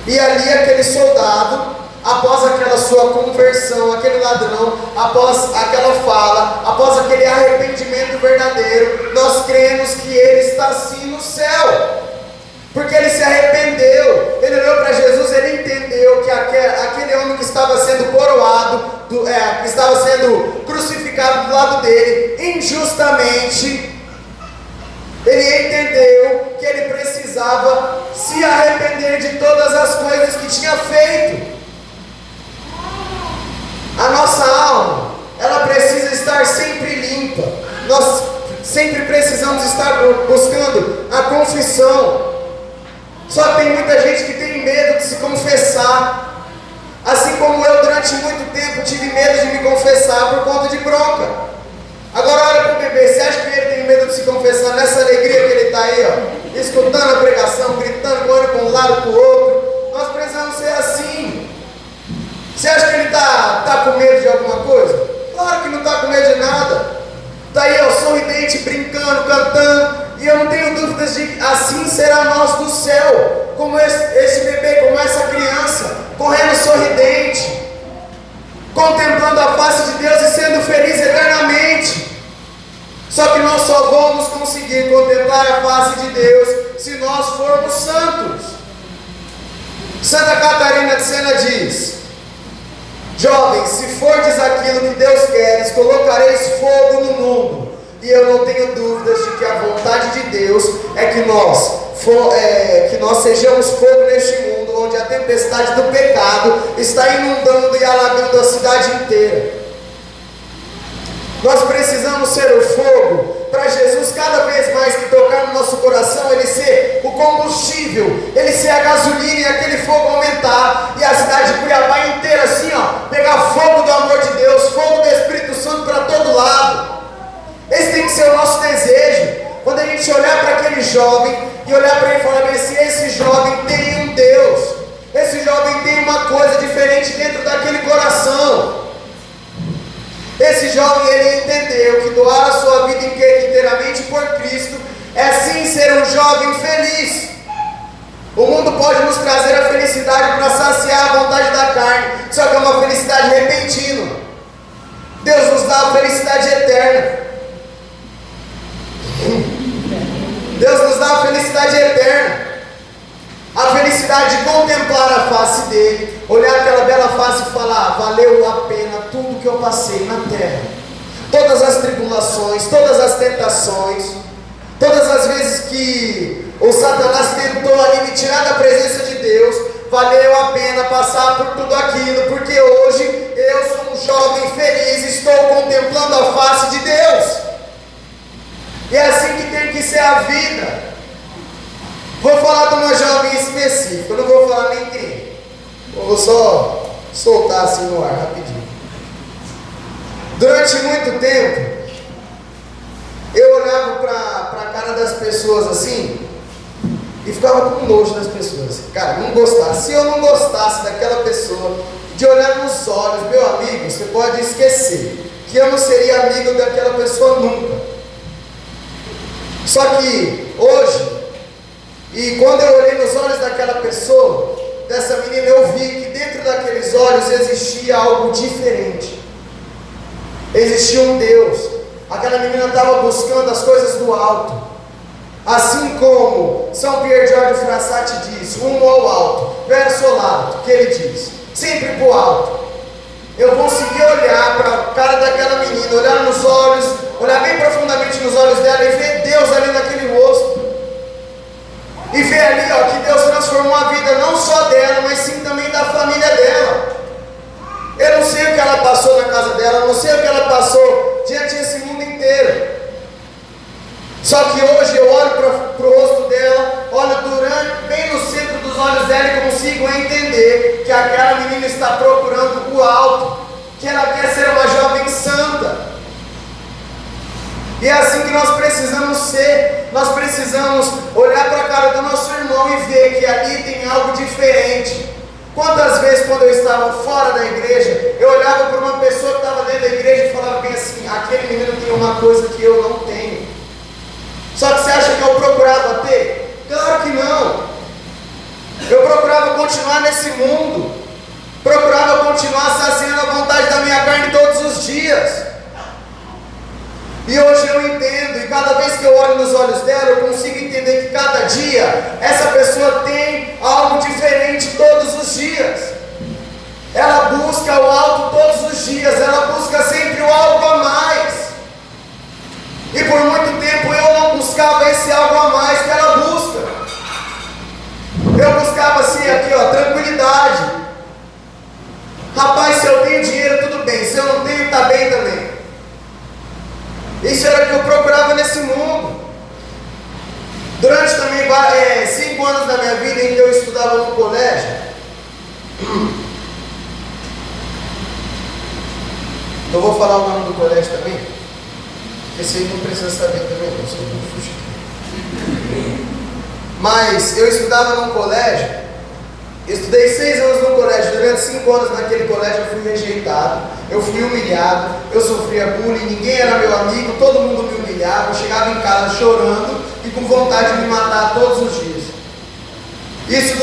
E ali aquele soldado, após aquela sua conversão, aquele ladrão, após aquela fala, após aquele arrependimento verdadeiro, nós cremos que ele está sim no céu, porque ele se arrependeu, ele olhou para Jesus, ele entendeu que aquele homem que estava sendo coroado, que estava sendo crucificado do lado dele, injustamente, ele entendeu que ele precisava se arrepender de todas as coisas que tinha feito. A nossa alma, ela precisa estar sempre limpa. Nós sempre precisamos estar buscando a confissão. Só que tem muita gente que tem medo de se confessar. Assim como eu durante muito tempo tive medo de me confessar por conta de bronca. Agora olha para o bebê, você acha que ele tem medo de se confessar nessa alegria que ele está aí, ó, escutando a pregação, gritando, correndo para um lado para o outro? Nós precisamos ser assim. Você acha que ele está com medo de alguma coisa? Claro que não está com medo de nada. Está aí, ó, sorridente, brincando, cantando. E eu não tenho dúvidas de que assim será nós do céu. Como esse bebê, como essa criança, correndo sorridente, contemplando a face de Deus e sendo feliz eternamente. Só que nós só vamos conseguir contemplar a face de Deus se nós formos santos. Santa Catarina de Sena diz: jovens, se fordes aquilo que Deus queres, colocareis fogo no mundo. E eu não tenho dúvidas de que a vontade de Deus é que nós sejamos fogo neste mundo, onde a tempestade do pecado está inundando e alagando a cidade inteira. Nós precisamos ser o fogo para Jesus cada vez mais que tocar no nosso coração, ele ser o combustível, ele ser a gasolina e aquele fogo aumentar, e a cidade de Cuiabá inteira assim, ó, pegar fogo do amor de Deus, fogo do Espírito Santo para todo lado. Esse tem que ser o nosso desejo. Quando a gente olhar para aquele jovem e olhar para ele e falar bem assim: esse jovem tem um Deus, esse jovem tem uma coisa diferente dentro daquele coração. Esse jovem, ele entendeu que doar a sua vida inteiramente por Cristo é sim ser um jovem feliz. O mundo pode nos trazer a felicidade para saciar a vontade da carne, só que é uma felicidade repentina. Deus nos dá a felicidade eterna. Deus nos dá a felicidade eterna, a felicidade de contemplar a face dele, olhar aquela bela face e falar: valeu a pena tudo que eu passei na terra, todas as tribulações, todas as tentações, todas as vezes que o Satanás tentou ali me tirar da presença de Deus, valeu a pena passar por tudo aquilo, porque hoje eu sou um jovem feliz, estou contemplando a face de Deus. E é assim que tem que ser a vida. Vou falar de uma jovem específica, eu não vou falar nem quem. Eu vou só soltar assim no ar, rapidinho. Durante muito tempo, eu olhava para a cara das pessoas assim e ficava com nojo das pessoas. Cara, não gostava. Se eu não gostasse daquela pessoa, de olhar nos olhos, meu amigo, você pode esquecer que eu não seria amigo daquela pessoa nunca. Só que hoje, e quando eu olhei nos olhos daquela pessoa, dessa menina, eu vi que dentro daqueles olhos existia algo diferente. Existia um Deus. Aquela menina estava buscando as coisas do alto. Assim como São Pierre Giorgio Frassati diz, rumo ao alto, verso ao alto, que ele diz, sempre para o alto. Eu consegui olhar para a cara daquela menina, olhar nos olhos, olhar bem profundamente nos olhos dela e ver Deus ali naquele rosto. E ver ali, ó, que Deus transformou a vida não só dela, mas sim também da família dela. Eu não sei o que ela passou na casa dela, eu não sei o que ela passou diante desse mundo inteiro. Só que hoje eu olho para o rosto dela, olho bem no centro dos olhos dela e consigo entender que aquela menina está procurando o alto, que ela quer ser uma jovem santa. E é assim que nós precisamos ser. Nós precisamos olhar para a cara do nosso irmão e ver que ali tem algo diferente. Quantas vezes, quando eu estava fora da igreja, eu olhava para uma pessoa que estava dentro da igreja e falava bem assim, aquele menino tem uma coisa que eu não tenho. Só que você acha que eu procurava ter? Claro que não. Eu procurava continuar nesse mundo, procurava continuar saciando a vontade da minha carne todos os dias. E hoje eu entendo, e cada vez que eu olho nos olhos dela, eu consigo entender que cada dia essa pessoa tem algo diferente todos os dias. Ela busca o alto todos os dias, ela busca sempre o algo a mais. E por muito tempo eu não buscava esse algo a mais que ela busca. Eu buscava assim, aqui ó, tranquilidade. Rapaz, se eu tenho dinheiro, tudo bem, se eu não tenho, está bem também. Isso era o que eu procurava nesse mundo. Durante também 5 anos da minha vida em que eu estudava no colégio, eu vou falar o nome do colégio também, esse aí não precisa saber também, não sei como fugiu. Mas eu estudava num colégio, estudei 6 anos no colégio, durante 5 anos naquele colégio eu fui rejeitado, eu fui humilhado, eu sofria bullying, ninguém era meu amigo, todo mundo me humilhava, eu chegava em casa chorando e com vontade de me matar todos os dias. Isso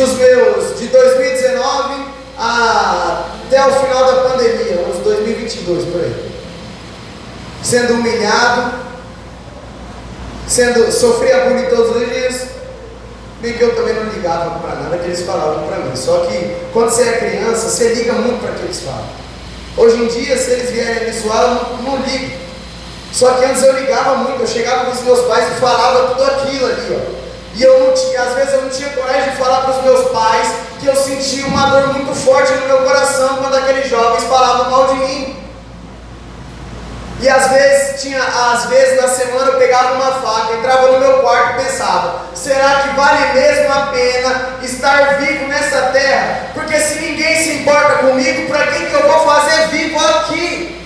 de 2019 até o final da pandemia, uns 2022 por aí. Sendo humilhado, sofria bullying todos os dias. Bem que eu também não ligava para nada que eles falavam para mim. Só que quando você é criança, você liga muito para o que eles falam. Hoje em dia, se eles vierem me zoar, eu não ligo. Só que antes eu ligava muito, eu chegava com os meus pais e falava tudo aquilo ali, ó. E às vezes eu não tinha coragem de falar para os meus pais que eu sentia uma dor muito forte no meu coração quando aqueles jovens falavam mal de mim. E às vezes na semana eu pegava uma faca, entrava no meu quarto e pensava, será que vale mesmo a pena estar vivo nessa terra? Porque se ninguém se importa comigo, para que eu vou fazer vivo aqui?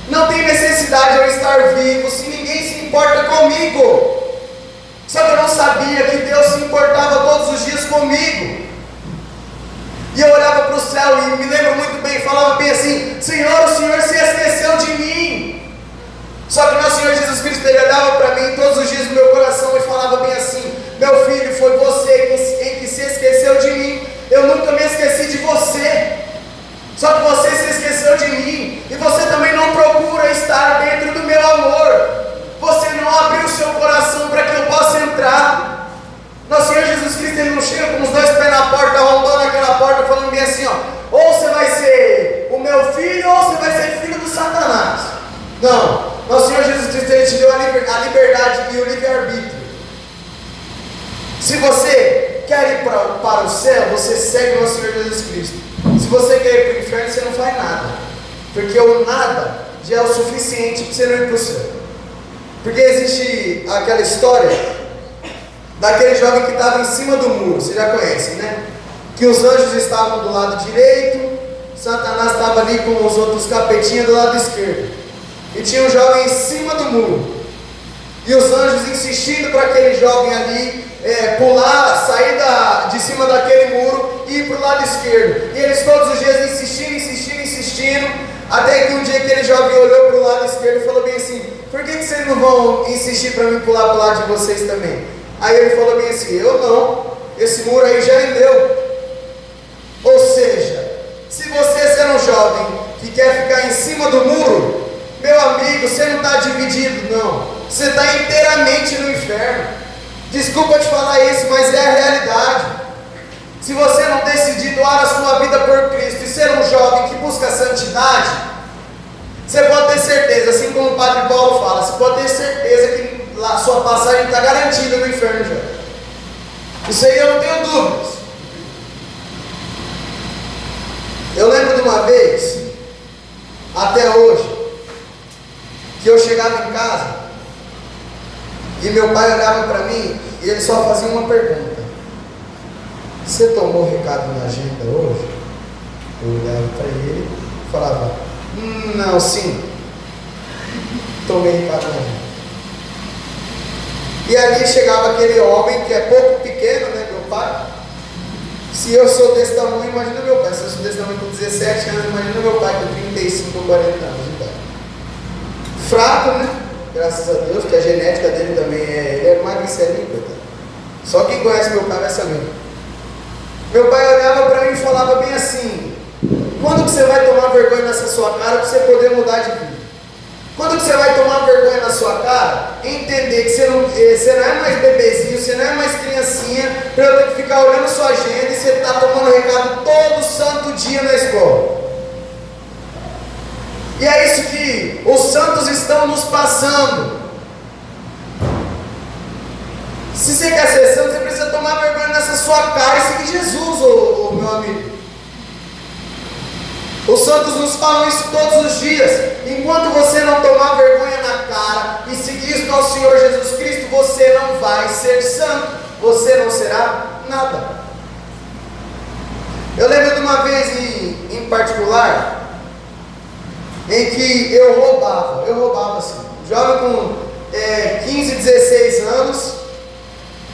Não tem necessidade de eu estar vivo se ninguém se importa comigo. Só que eu não sabia que Deus se importava todos os dias comigo. E eu olhava para o céu e me lembro muito bem, falava bem assim, Senhor, o Senhor se esqueceu de mim. Só que nosso Senhor Jesus Cristo, Ele olhava para mim todos os dias no meu coração e falava bem assim, meu filho, foi você que se esqueceu de mim, eu nunca me esqueci de você. Só que você se esqueceu de mim, e você também não procura estar dentro do meu amor, você não abriu o seu coração para que eu possa entrar. Nosso Senhor Jesus Cristo, Ele não chega com os 2 pés na porta, arrombando aquela porta, falando bem assim, ó, ou você vai ser o meu filho, ou você vai ser filho do Satanás. Não, nosso Senhor Jesus Cristo, Ele te deu a liberdade e o livre-arbítrio. Se você quer ir para o céu, você segue o nosso Senhor Jesus Cristo. Se você quer ir para o inferno, você não faz nada, porque o nada já é o suficiente para você não ir para o céu. Porque existe aquela história daquele jovem que estava em cima do muro, você já conhece, né? Que os anjos estavam do lado direito, Satanás estava ali com os outros capetinhas do lado esquerdo. E tinha um jovem em cima do muro. E os anjos insistindo para aquele jovem ali pular, sair de cima daquele muro e ir para o lado esquerdo. E eles todos os dias insistindo, até que um dia aquele jovem olhou para o lado esquerdo e falou bem assim: por que vocês não vão insistir para mim pular para o lado de vocês também? Aí ele falou bem assim: eu não, esse muro aí já é meu. Ou seja, se você ser um jovem que quer ficar em cima do muro, meu amigo, você não está dividido, não. Você está inteiramente no inferno. Desculpa te falar isso, mas é a realidade. Se você não decidir doar a sua vida por Cristo e ser um jovem que busca a santidade, você pode ter certeza, assim como o Padre Paulo fala, você pode ter certeza que a sua passagem está garantida no inferno já. Isso aí eu não tenho dúvidas. Eu lembro de uma vez, até hoje, que eu chegava em casa e meu pai olhava para mim e ele só fazia uma pergunta: você tomou o recado na agenda hoje? Eu olhava para ele e falava: não, sim, tomei recado na agenda. E ali chegava aquele homem que é pouco pequeno, né, meu pai. Se eu sou desse tamanho, imagina meu pai. Se eu sou desse tamanho com 17 anos, imagina meu pai com 35 ou 40 anos de idade. Fraco, né? Graças a Deus, que a genética dele também ele é magricelinho, coitado. Só quem conhece meu pai vai saber. Meu pai olhava para mim e falava bem assim: quando que você vai tomar vergonha nessa sua cara para você poder mudar de vida? Quando que você vai tomar vergonha na sua cara, entender que você não é mais bebezinho, você não é mais criancinha, para eu ter que ficar olhando sua agenda e você está tomando recado todo santo dia na escola. E é isso que os santos estão nos passando. Se você quer ser santo, você precisa tomar vergonha nessa sua cara e seguir Jesus, meu amigo. Os santos nos falam isso todos os dias. Enquanto você não tomar vergonha na cara e seguir nosso Senhor Jesus Cristo, você não vai ser santo. Você não será nada. Eu lembro de uma vez em particular, em que eu roubava assim, jovem com 15, 16 anos,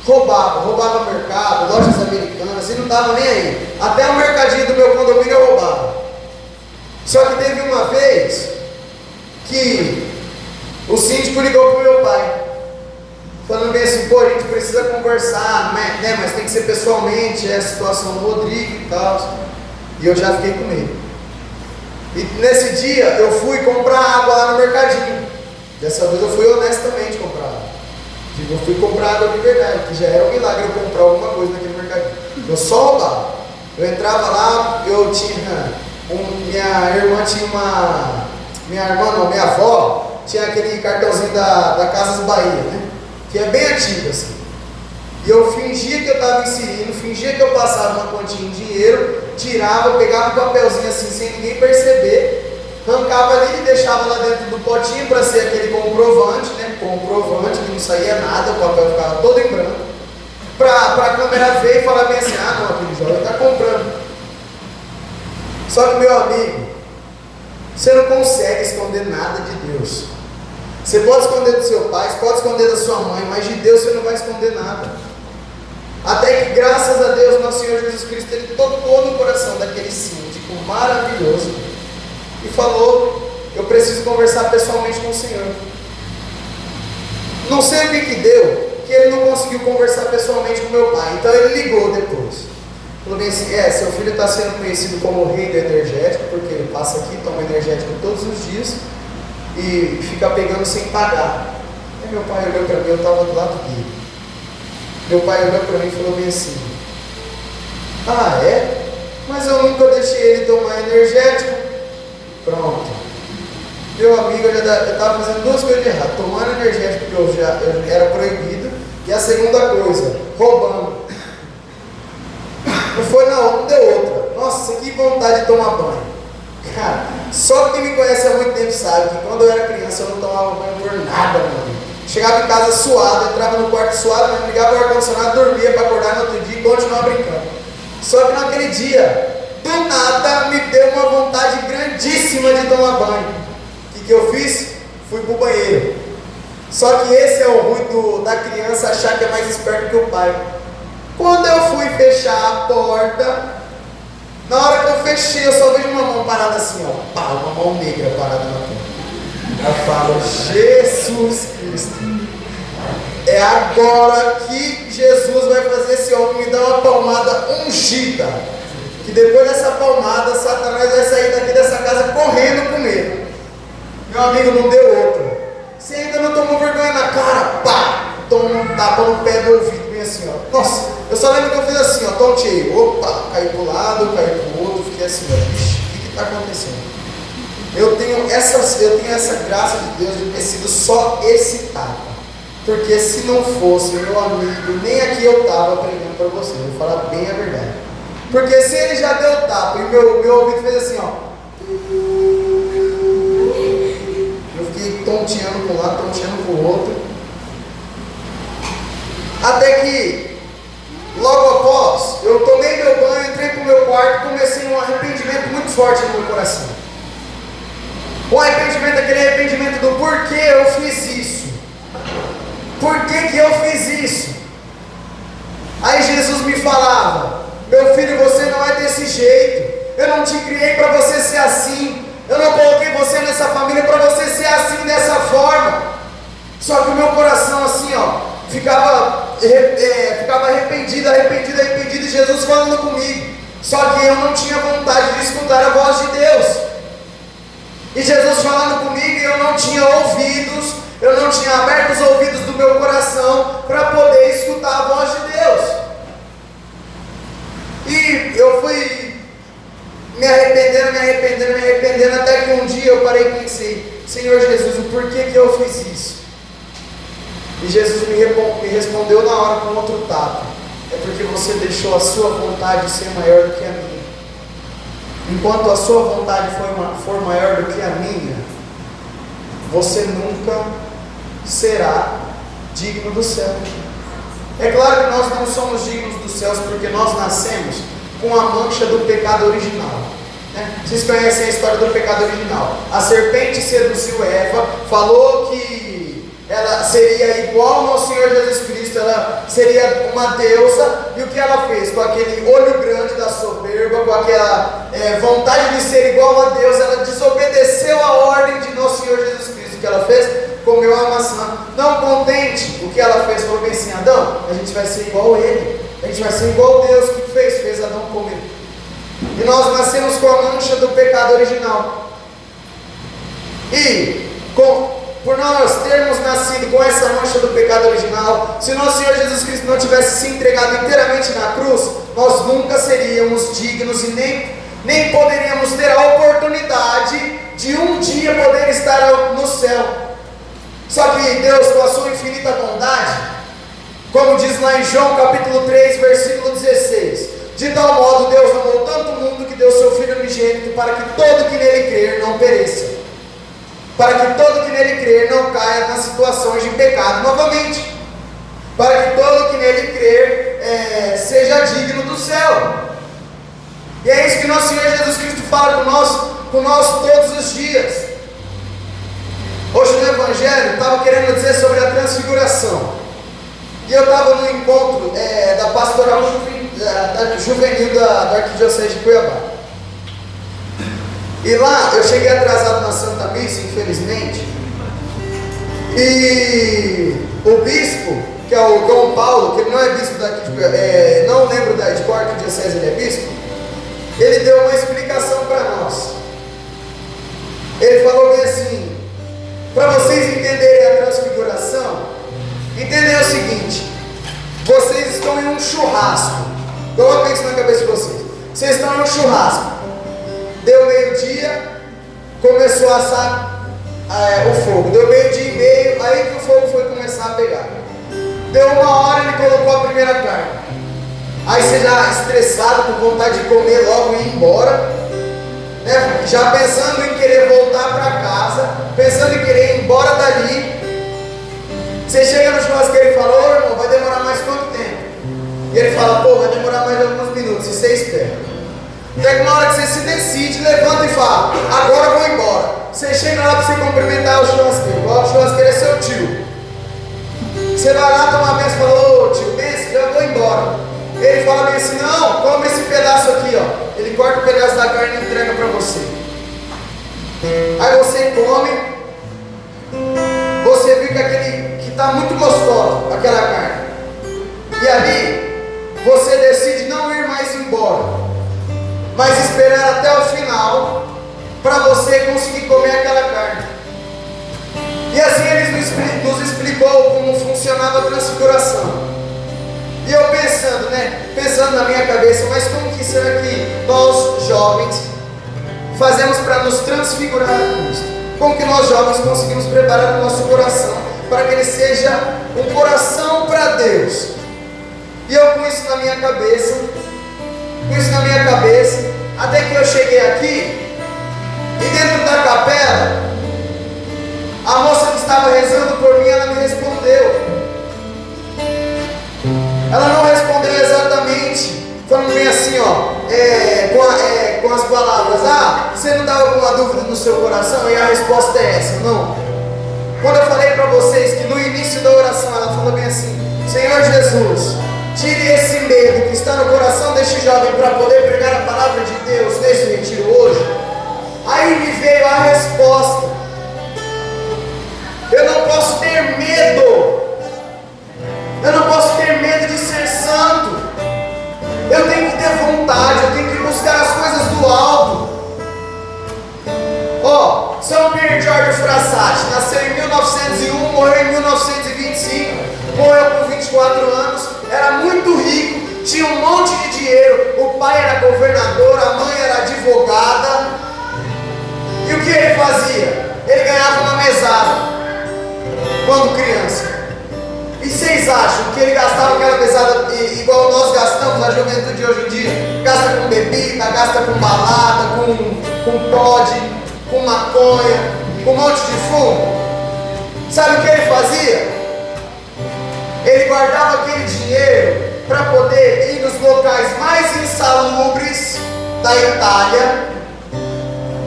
roubava mercado, lojas americanas, e não estava nem aí. Até o mercadinho do meu condomínio eu roubava. Só que teve uma vez que o síndico ligou para o meu pai, falando bem assim: pô, a gente precisa conversar, né, mas tem que ser pessoalmente, é a situação do Rodrigo e tal. E eu já fiquei com medo. E nesse dia eu fui comprar água lá no mercadinho. Dessa vez eu fui honestamente comprar água. Eu fui comprar água de verdade, que já era um milagre eu comprar alguma coisa naquele mercadinho. Eu só roubava. Eu entrava lá, eu tinha... minha avó tinha aquele cartãozinho da Casas Bahia, né? Que é bem antigo assim. E eu fingia que eu estava inserindo, fingia que eu passava uma quantia em dinheiro, tirava, pegava um papelzinho assim sem ninguém perceber, arrancava ali e deixava lá dentro do potinho para ser aquele comprovante, né? Comprovante que não saía nada, o papel ficava todo em branco, para a câmera ver e falar bem assim: ah não, aquele jovem está comprando. Só que, meu amigo, você não consegue esconder nada de Deus. Você pode esconder do seu pai, você pode esconder da sua mãe, mas de Deus você não vai esconder nada. Até que, graças a Deus, nosso Senhor Jesus Cristo, Ele tocou no coração daquele síndico maravilhoso e falou: eu preciso conversar pessoalmente com o Senhor. Não sei o que deu, que ele não conseguiu conversar pessoalmente com meu pai. Então ele ligou depois. Falou bem assim: seu filho está sendo conhecido como o rei do energético, porque ele passa aqui, toma energético todos os dias e fica pegando sem pagar. Aí meu pai olhou para mim, eu estava do lado dele. Meu pai olhou para mim e falou bem assim: ah, é? Mas eu nunca deixei ele tomar energético. Pronto. Meu amigo, eu estava fazendo duas coisas de errado: tomando energético, porque eu era proibido, e a segunda coisa, roubando. Não foi não deu outra. Nossa, que vontade de tomar banho. Cara, só quem me conhece há muito tempo sabe que quando eu era criança eu não tomava banho por nada, mano. Chegava em casa suado, entrava no quarto suado, ligava o ar-condicionado, dormia para acordar no outro dia e continuava brincando. Só que naquele dia, do nada, me deu uma vontade grandíssima de tomar banho. O que eu fiz? Fui pro banheiro. Só que esse é o ruim da criança achar que é mais esperto que o pai. Quando eu fui fechar a porta, na hora que eu fechei, eu só vejo uma mão parada assim, ó. Pá, uma mão negra parada na porta. Eu falo, Jesus Cristo, é agora que Jesus vai fazer esse homem me dar uma palmada ungida. Que depois dessa palmada, Satanás vai sair daqui dessa casa correndo com medo. Meu amigo, não deu outra. Você ainda não tomou vergonha na cara? Pá! Toma um tapa no pé do ouvido, bem assim, ó. Nossa, eu só lembro que eu fiz assim, ó. Tontei. Opa, caí pro lado, caí pro outro, fiquei assim, ó. Vixe, o que está acontecendo? Eu tenho essa graça de Deus de ter sido só esse tapa. Porque se não fosse, meu amigo, nem aqui eu estava pregando para você. Eu vou falar bem a verdade. Porque se ele já deu tapa e meu ouvido fez assim, ó. Eu fiquei tonteando para um lado, tonteando para o outro. Até que, logo após, eu tomei meu banho, entrei para o meu quarto e comecei um arrependimento muito forte no meu coração. O arrependimento, aquele arrependimento do porquê eu fiz isso. Por que eu fiz isso? Aí Jesus me falava, meu filho, você não é desse jeito. Eu não te criei para você ser assim. Eu não coloquei você nessa família para você ser assim, dessa forma. Só que o meu coração assim, ó, ficava arrependido, e Jesus falando comigo. Só que eu não tinha vontade de escutar a voz de Deus. E Jesus falando comigo e eu não tinha ouvidos, eu não tinha aberto os ouvidos do meu coração para poder escutar a voz de Deus. E eu fui me arrependendo, até que um dia eu parei e pensei, Senhor Jesus, o porquê que eu fiz isso? E Jesus me respondeu na hora com outro tapa. É porque você deixou a sua vontade ser maior do que a minha. Enquanto a sua vontade for maior do que a minha, você nunca será digno do céu. É claro que nós não somos dignos dos céus porque nós nascemos com a mancha do pecado original, né? Vocês conhecem a história do pecado original. A serpente seduziu Eva, falou que ela seria igual ao Senhor Jesus Cristo, ela seria uma deusa, e o que ela fez? Com aquele olho grande da soberba, com aquela vontade de ser igual a Deus, ela desobedeceu a ordem de nosso Senhor Jesus Cristo. O que ela fez? Comeu a maçã. Não contente, o que ela fez? Falou bem assim, Adão, a gente vai ser igual a ele, a gente vai ser igual a Deus. O que fez? Fez Adão comer. E nós nascemos com a mancha do pecado original. E por nós termos nascido com essa mancha do pecado original, se nosso Senhor Jesus Cristo não tivesse se entregado inteiramente na cruz, nós nunca seríamos dignos e nem poderíamos ter a oportunidade de um dia poder estar no céu. Só que Deus, com a sua infinita bondade, como diz lá em João capítulo 3, versículo 16, de tal modo Deus amou tanto o mundo que deu seu Filho unigênito, para que todo que nele crer não pereça, para que todo que nele crer não caia nas situações de pecado novamente, para que todo que nele crer seja digno do céu. E é isso que nosso Senhor Jesus Cristo fala conosco todos os dias. Hoje no Evangelho estava querendo dizer sobre a transfiguração, e eu estava no encontro da pastoral juvenil da Arquidiocese de Cuiabá. E lá eu cheguei atrasado na Santa Missa, infelizmente, e o bispo, que é o Dom Paulo, que ele não é bispo daqui de Cuiabá, não lembro de qual arquidiocese ele é bispo, ele deu uma explicação para nós. Ele falou bem assim, para vocês entenderem a transfiguração, entendem o seguinte: vocês estão em um churrasco, coloquem isso na cabeça de vocês, vocês estão em um churrasco, deu meio-dia, começou a assar o fogo, deu meio-dia e meio, aí que o fogo foi começar a pegar, deu 1 hora, ele colocou a primeira carne, aí você já estressado, com vontade de comer logo e ir embora, né? Já pensando em querer voltar para casa, pensando em querer ir embora dali, Você chega no churrasqueiro e fala: ô irmão, vai demorar mais quanto tempo? E ele fala: pô, vai demorar mais alguns minutos. E você espera. Até que na hora que você se decide, levanta e fala: agora eu vou embora. Você chega lá para você cumprimentar o churrasqueiro. Igual o churrasqueiro é seu tio. Você vai lá tomar benção e fala: ô tio, benção, já vou embora. Ele fala bem assim: não, come esse pedaço aqui, ó. Ele corta o pedaço da carne e entrega para você. Aí você come, você vê que aquele que está muito gostoso, aquela carne. E ali você decide não ir mais embora, mas esperar até o final para você conseguir comer aquela carne. E assim ele nos explicou como funcionava a transfiguração. E eu pensando na minha cabeça, mas como que será que nós jovens fazemos para nos transfigurar a Cristo? Como que nós jovens conseguimos preparar o nosso coração para que ele seja um coração para Deus? E eu com isso na minha cabeça, até que eu cheguei aqui, e dentro da capela, a moça que estava rezando por mim, ela me respondeu. Ela não respondeu exatamente, falando bem assim, ó, com as palavras: ah, você não dá alguma dúvida no seu coração? E a resposta é essa, não. Quando eu falei para vocês que no início da oração ela falou bem assim: Senhor Jesus, tire esse medo que está no coração deste jovem para poder pregar a palavra de Deus nesse retiro hoje. Aí me veio a resposta: eu não posso ter medo. Eu não posso ter medo de ser santo. Eu tenho que ter vontade, eu tenho que buscar as coisas do alto. Ó, São Pierre George Frassati nasceu em 1901, morreu em 1925, morreu com 24 anos, era muito rico, tinha um monte de dinheiro, o pai era governador, a mãe era advogada. E o que ele fazia? Ele ganhava uma mesada quando criança. E vocês acham que ele gastava aquela mesada igual nós gastamos, a juventude de hoje em dia? Gasta com bebida, gasta com balada, com pod, com maconha, com um monte de fumo? Sabe o que ele fazia? Ele guardava aquele dinheiro para poder ir nos locais mais insalubres da Itália,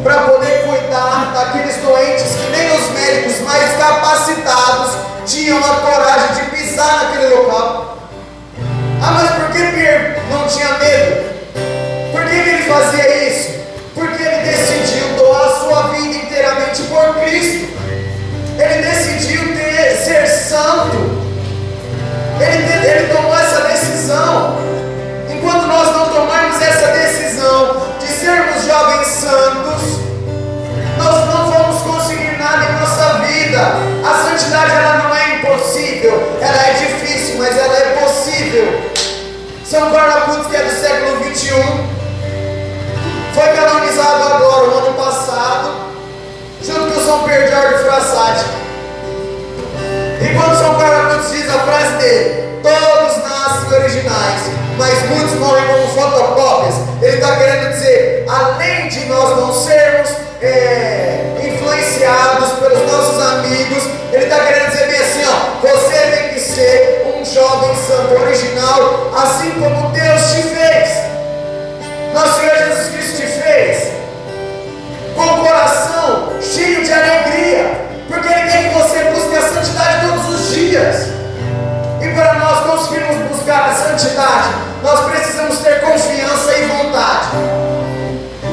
para poder cuidar daqueles doentes que nem os médicos mais capacitados tinham a coragem de pisar naquele local. Ah, mas por que Pierre não tinha medo? Por que ele fazia isso? Porque ele decidiu doar a sua vida inteiramente por Cristo. Ele decidiu ser santo. Ele tomou essa decisão. Enquanto nós não tomarmos essa decisão de sermos jovens santos, nós não vamos conseguir nada em nossa vida. A santidade, ela não é impossível, ela é difícil, mas ela é possível. São Barnabas, que é do século 21, foi canonizado agora, o ano passado, junto com São Pierre George Frassati. E quando São Barnabas diz a frase dele: todos nascem originais, mas muitos morrem como fotocópias, ele está querendo dizer, além de nós não sermos influenciados pelos nossos amigos, ele está querendo dizer bem assim, ó: você tem que ser um jovem santo original, assim como Deus te fez. Nosso Senhor Jesus Cristo te fez com o coração cheio de alegria, porque Ele quer que você busque a santidade todos os dias. E para nós conseguirmos buscar a santidade, nós precisamos ter confiança e vontade.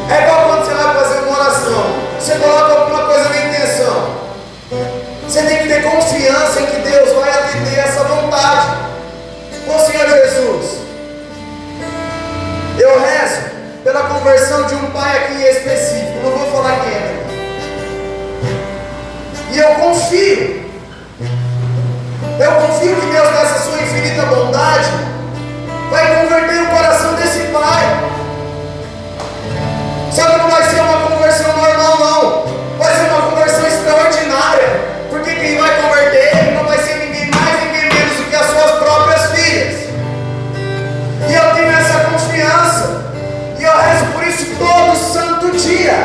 É igual quando você vai fazer uma oração, você coloca alguma coisa na intenção, você tem que ter confiança em que Deus vai atender essa vontade. Ô Senhor Jesus, eu rezo pela conversão de um pai aqui em específico, não vou falar quem é, e eu confio que Deus, nessa sua infinita bondade, vai converter o coração desse pai. Só que não vai ser uma conversão normal, não. Vai ser uma conversão extraordinária. Porque quem vai converter não vai ser ninguém mais, ninguém menos do que as suas próprias filhas. E eu tenho essa confiança. E eu rezo por isso todo santo dia.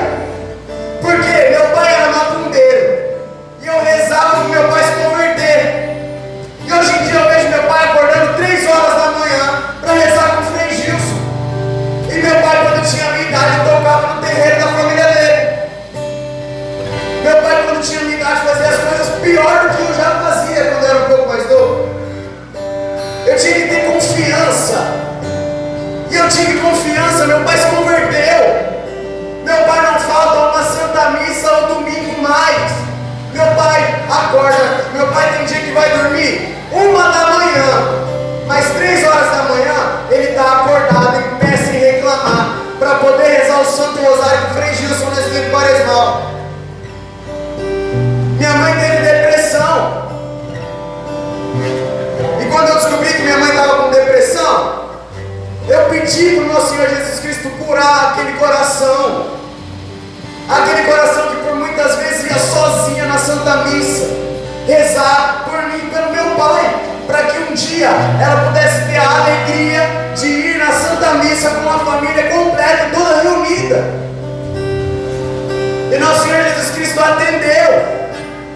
Porque meu pai era macumbeiro. E eu rezava para meu pai se converter. confiança. E eu tive confiança, meu pai se converteu. Meu pai não falta uma santa missa ao domingo mais. Meu pai acorda, meu pai tem dia que vai dormir 1h, mas 3h ele está acordado em pé sem reclamar, para poder rezar o Santo Rosário com Frei Gilson nesse tempo quaresmal. Minha mãe teve depressão. E quando eu descobri que minha mãe estava com depressão, eu pedi para o nosso Senhor Jesus Cristo curar aquele coração. Aquele coração que por muitas vezes ia sozinha na Santa Missa, rezar por mim e pelo meu pai, para que um dia ela pudesse ter a alegria de ir na Santa Missa com uma família completa, toda reunida. E nosso Senhor Jesus Cristo atendeu.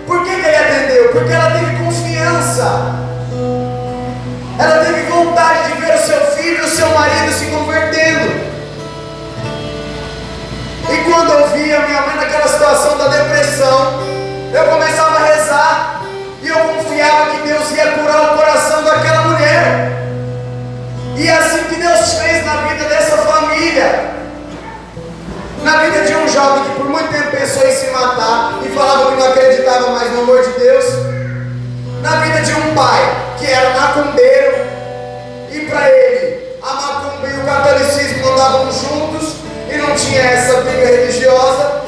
Por que Ele atendeu? Porque ela teve confiança. Ela teve vontade de ver o seu filho e o seu marido se convertendo. E quando eu via minha mãe naquela situação da depressão, eu começava a rezar e eu confiava que Deus ia curar o coração daquela mulher. E é assim que Deus fez na vida dessa família, na vida de um jovem que por muito tempo pensou em se matar e falava que não acreditava mais no amor de Deus, na vida de um pai que era macumbeiro e para ele a macumba e o catolicismo andavam juntos e não tinha essa briga religiosa.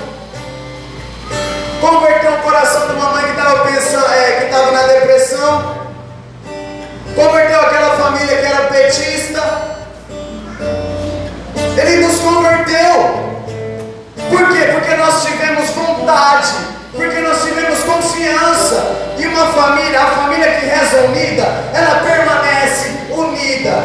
Converteu o coração de uma mãe que estava pensando, que estava na depressão. Converteu aquela família que era petista. Ele nos converteu. Por quê? Porque nós tivemos vontade, porque nós tivemos confiança. E uma família, a família que reza unida, ela permanece unida.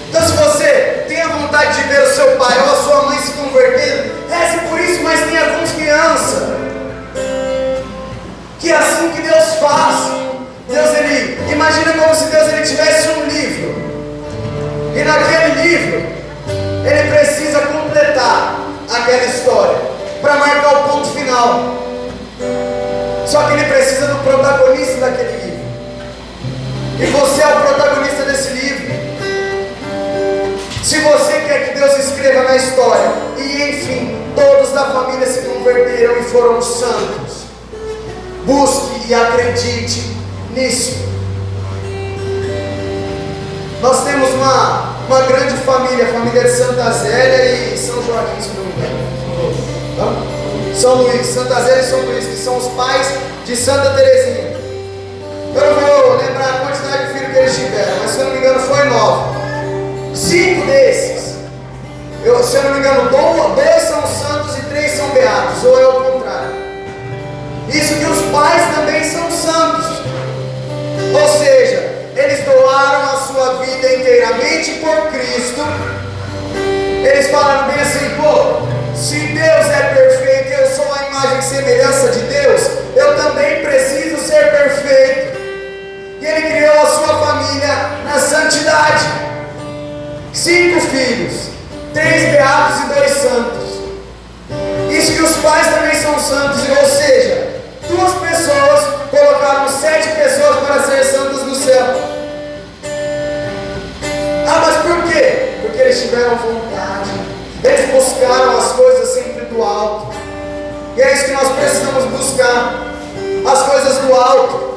Então, se você tem a vontade de ver o seu pai ou a sua mãe se convertendo, reze por isso, mas tenha confiança. Que é assim que Deus faz. Deus, imagina como se Deus tivesse um livro. E naquele livro, Ele precisa completar aquela história para marcar o ponto final. Só que Ele precisa do protagonista daquele livro. E você é o protagonista desse livro. Se você quer que Deus escreva na história, e enfim, todos da família se converteram e foram santos, busque e acredite nisso. Nós temos uma grande família, a família de Santa Zélia e São Joaquim, se não me engano. São Luís, Santa Zélia e São Luís, que são os pais de Santa Teresinha. Eu não vou lembrar a quantidade de filhos que eles tiveram, mas se eu não me engano foi 9. 5 desses, se eu não me engano, 2 são santos e 3 são beatos, ou é o contrário. Isso que os pais também são santos. Ou seja, eles doaram a sua vida inteiramente por Cristo. Eles falaram bem assim: pô, se Deus é perfeito e eu sou a imagem e semelhança de Deus, eu também preciso ser perfeito. E Ele criou a sua família na santidade. 5 filhos, 3 beatos e 2 santos. Isso que os pais também são santos, ou seja, 2 pessoas colocaram 7 pessoas para ser santos no céu. Ah, mas por quê? Porque eles tiveram vontade, eles buscaram as coisas sempre do alto. E é isso que nós precisamos buscar, as coisas do alto.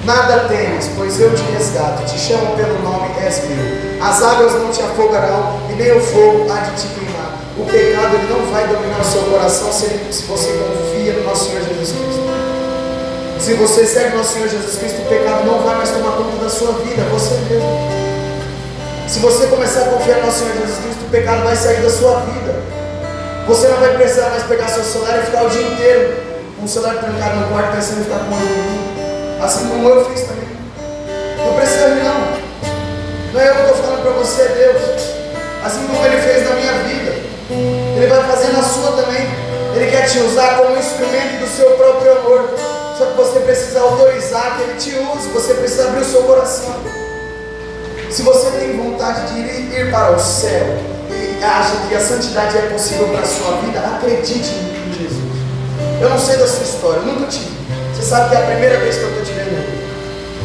Nada temes, pois eu te resgato, te chamo pelo nome, és meu. As águas não te afogarão e nem o fogo há de te queimar. O pecado ele não vai dominar o seu coração se você confia no nosso Senhor Jesus Cristo. Se você segue nosso Senhor Jesus Cristo, o pecado não vai mais tomar conta da sua vida, você mesmo. Se você começar a confiar no nosso Senhor Jesus Cristo, o pecado vai sair da sua vida. Você não vai precisar mais pegar seu celular e ficar o dia inteiro com o celular trancado no quarto pensando em ficar com ele. Assim como eu fiz também. Não precisa de não. Não é eu que estou falando para você, é Deus. Assim como Ele fez na minha vida, Ele vai fazer na sua também. Ele quer te usar como instrumento do seu próprio amor. Só que você precisa autorizar que Ele te use. Você precisa abrir o seu coração. Se você tem vontade de ir para o céu e acha que a santidade é possível para a sua vida, acredite em Jesus. Eu não sei da sua história, eu nunca tive. Você sabe que é a primeira vez que eu estou te vendo.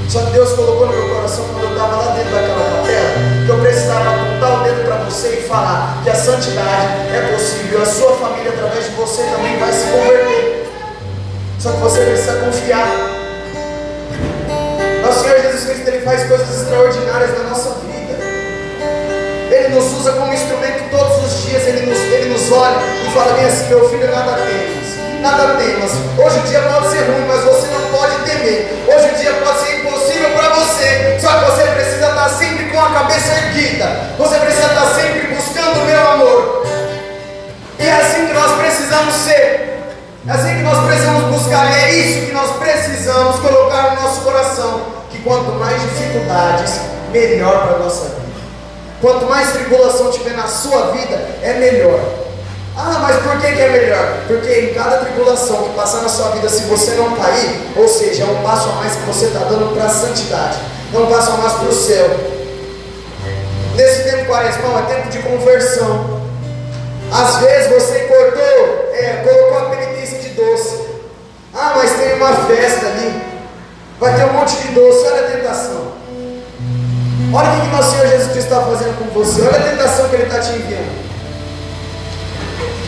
Só que Deus colocou no meu coração quando eu estava lá dentro daquela capela, que eu precisava apontar o dedo para você e falar que a santidade é possível, a sua família através de você também vai se converter. Só que você precisa confiar. Nosso Senhor Jesus Cristo, Ele faz coisas extraordinárias na nossa vida. Ele nos usa como instrumento todos os dias. Ele nos olha e fala bem assim: meu filho, nada temas. Nada temas. Hoje o dia pode ser ruim, mas você não pode temer. Hoje o dia pode ser impossível para você. Só que você precisa estar sempre com a cabeça erguida. Você precisa estar sempre buscando o meu amor. E é assim que nós precisamos ser. É assim que nós precisamos buscar. E é isso que nós precisamos colocar no nosso coração. Que quanto mais dificuldades, melhor para a nossa vida. Quanto mais tribulação tiver na sua vida, é melhor. Ah, mas por que é melhor? Porque em cada tribulação que passar na sua vida, se você não cair, ou seja, é um passo a mais que você está dando para a santidade, é um passo a mais para o céu. Nesse tempo quaresmal é tempo de conversão. Às vezes você colocou a penitência de doce. Ah, mas tem uma festa ali, vai ter um monte de doce. Olha a tentação. Olha o que nosso Senhor Jesus Cristo está fazendo com você. Olha a tentação que Ele está te enviando.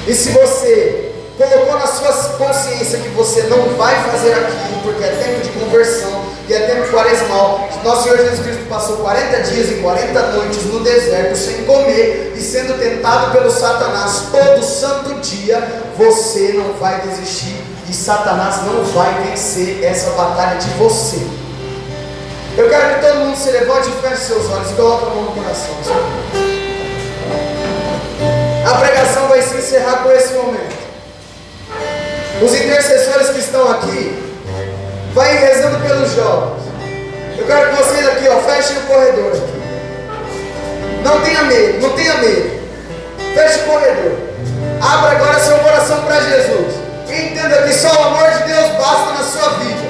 E se você colocou na sua consciência que você não vai fazer aquilo, porque é tempo de conversão, e é tempo quaresmal, nosso Senhor Jesus Cristo passou 40 dias e 40 noites no deserto, sem comer, e sendo tentado pelo Satanás todo santo dia, você não vai desistir, e Satanás não vai vencer essa batalha de você. Eu quero que todo mundo se levante e feche seus olhos e coloque a mão no coração. A pregação vai se encerrar com esse momento. Os intercessores que estão aqui, vai rezando pelos jovens. Eu quero que vocês aqui, fechem o corredor aqui. Não tenha medo, não tenha medo. Feche o corredor. Abra agora seu coração para Jesus. E entenda que só o amor de Deus basta na sua vida.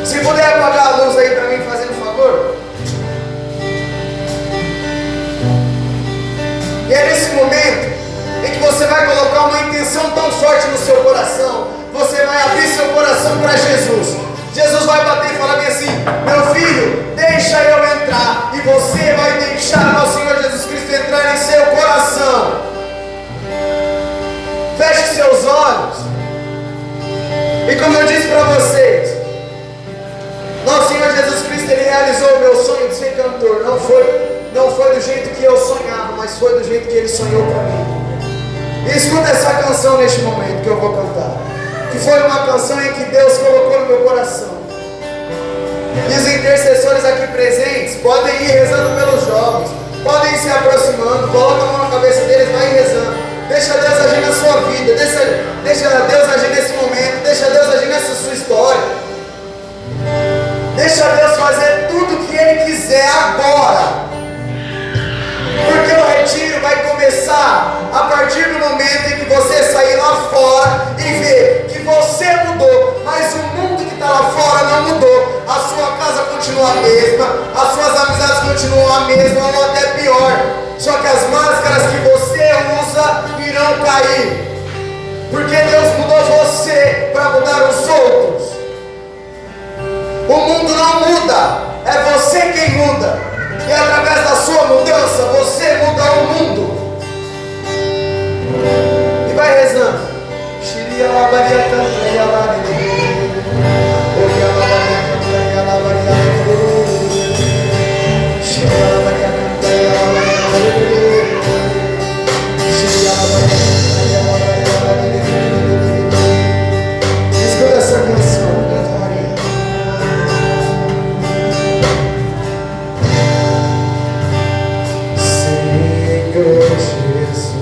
Se puder apagar a luz aí para mim, fazendo um favor. E é nesse momento em que você vai colocar uma intenção tão forte no seu coração. Você vai abrir seu coração para Jesus. Jesus vai bater e falar bem assim: meu filho, deixa eu entrar. E você vai deixar nosso Senhor Jesus Cristo entrar em seu coração. Feche seus olhos. E como eu disse para vocês, nosso Senhor Jesus Cristo, Ele realizou o meu sonho de ser cantor. Não foi do jeito que eu sonhava, mas foi do jeito que Ele sonhou para mim. E escuta essa canção neste momento que eu vou cantar, que foi uma canção em que Deus colocou no meu coração. E os intercessores aqui presentes podem ir rezando pelos jovens, podem ir se aproximando, coloca a mão na cabeça deles, vai rezando. Deixa Deus agir na sua vida, deixa Deus agir nesse momento, deixa Deus agir nessa sua história. Deixa Deus fazer tudo o que Ele quiser agora. Porque o retiro vai começar a partir do momento em que você sair lá fora e ver que você mudou, mas o mundo que está lá fora não mudou. A sua casa continua a mesma, as suas amizades continuam a mesma ou até pior. Só que as máscaras que você usa irão cair. Porque Deus mudou você para mudar os outros. O mundo não muda, é você quem muda. E através da sua mudança, você muda o mundo. E vai rezando. Escuta essa canção. Jesus,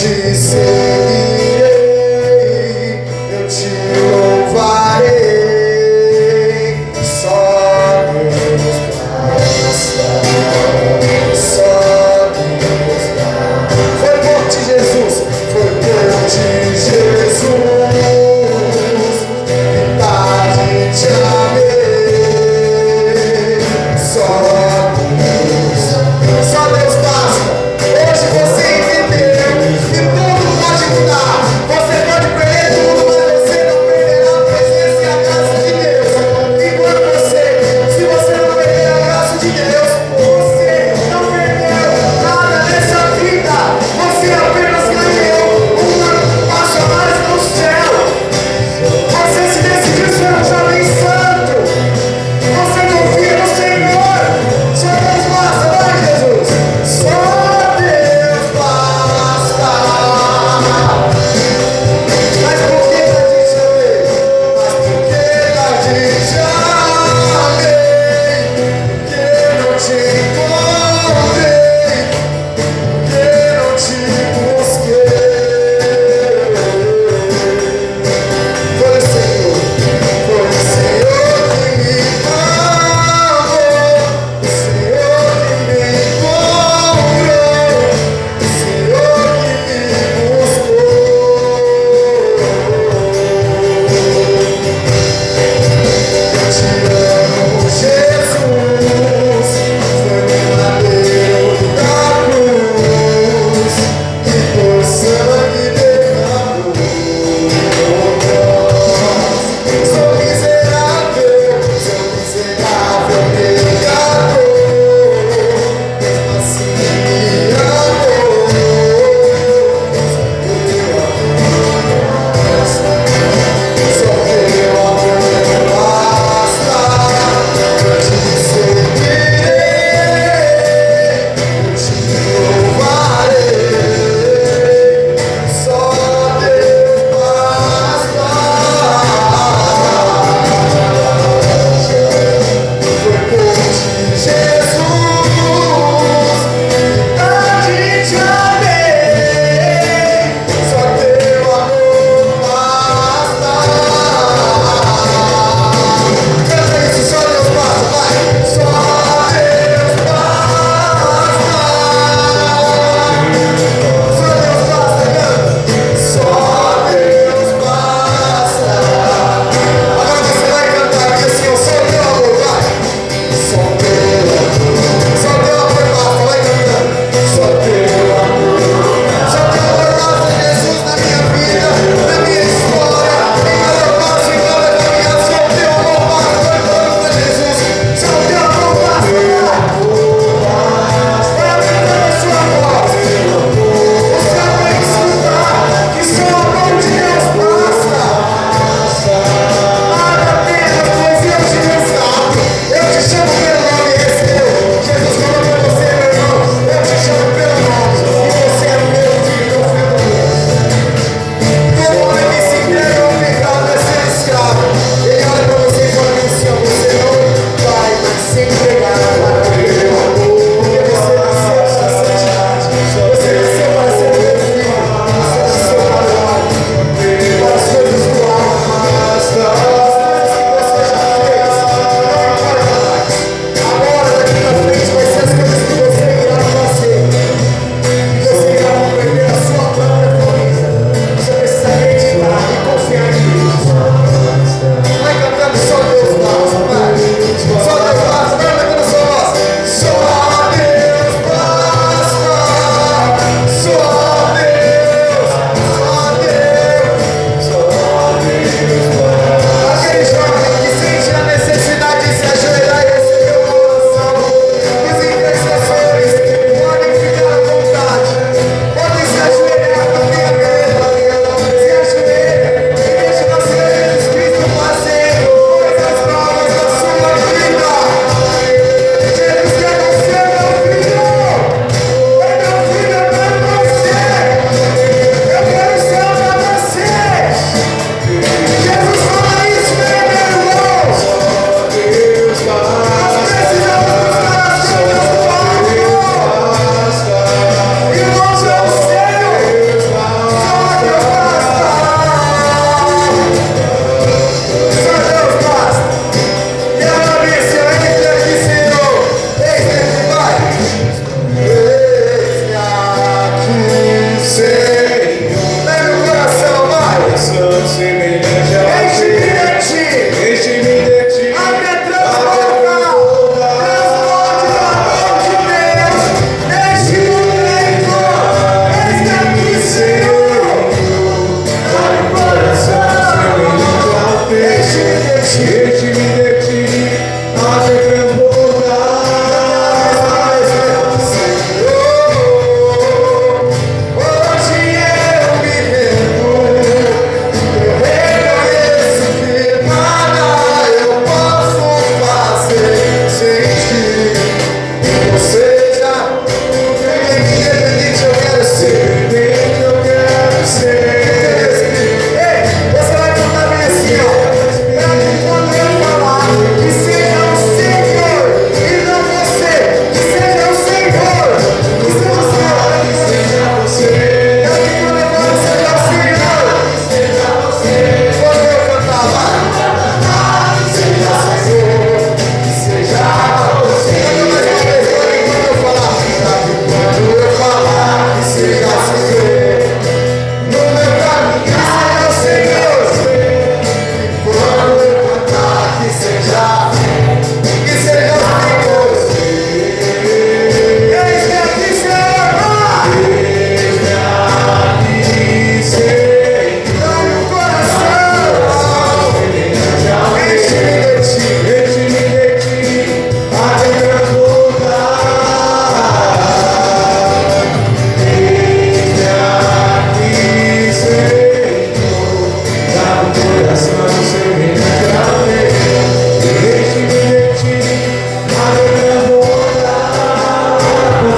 te seguirei, eu te louvarei. Só Deus basta, só Deus basta. Foi por ti, Jesus, foi por ti, Jesus, verdade te amei. Só Deus basta. Hoje você entendeu que tudo pode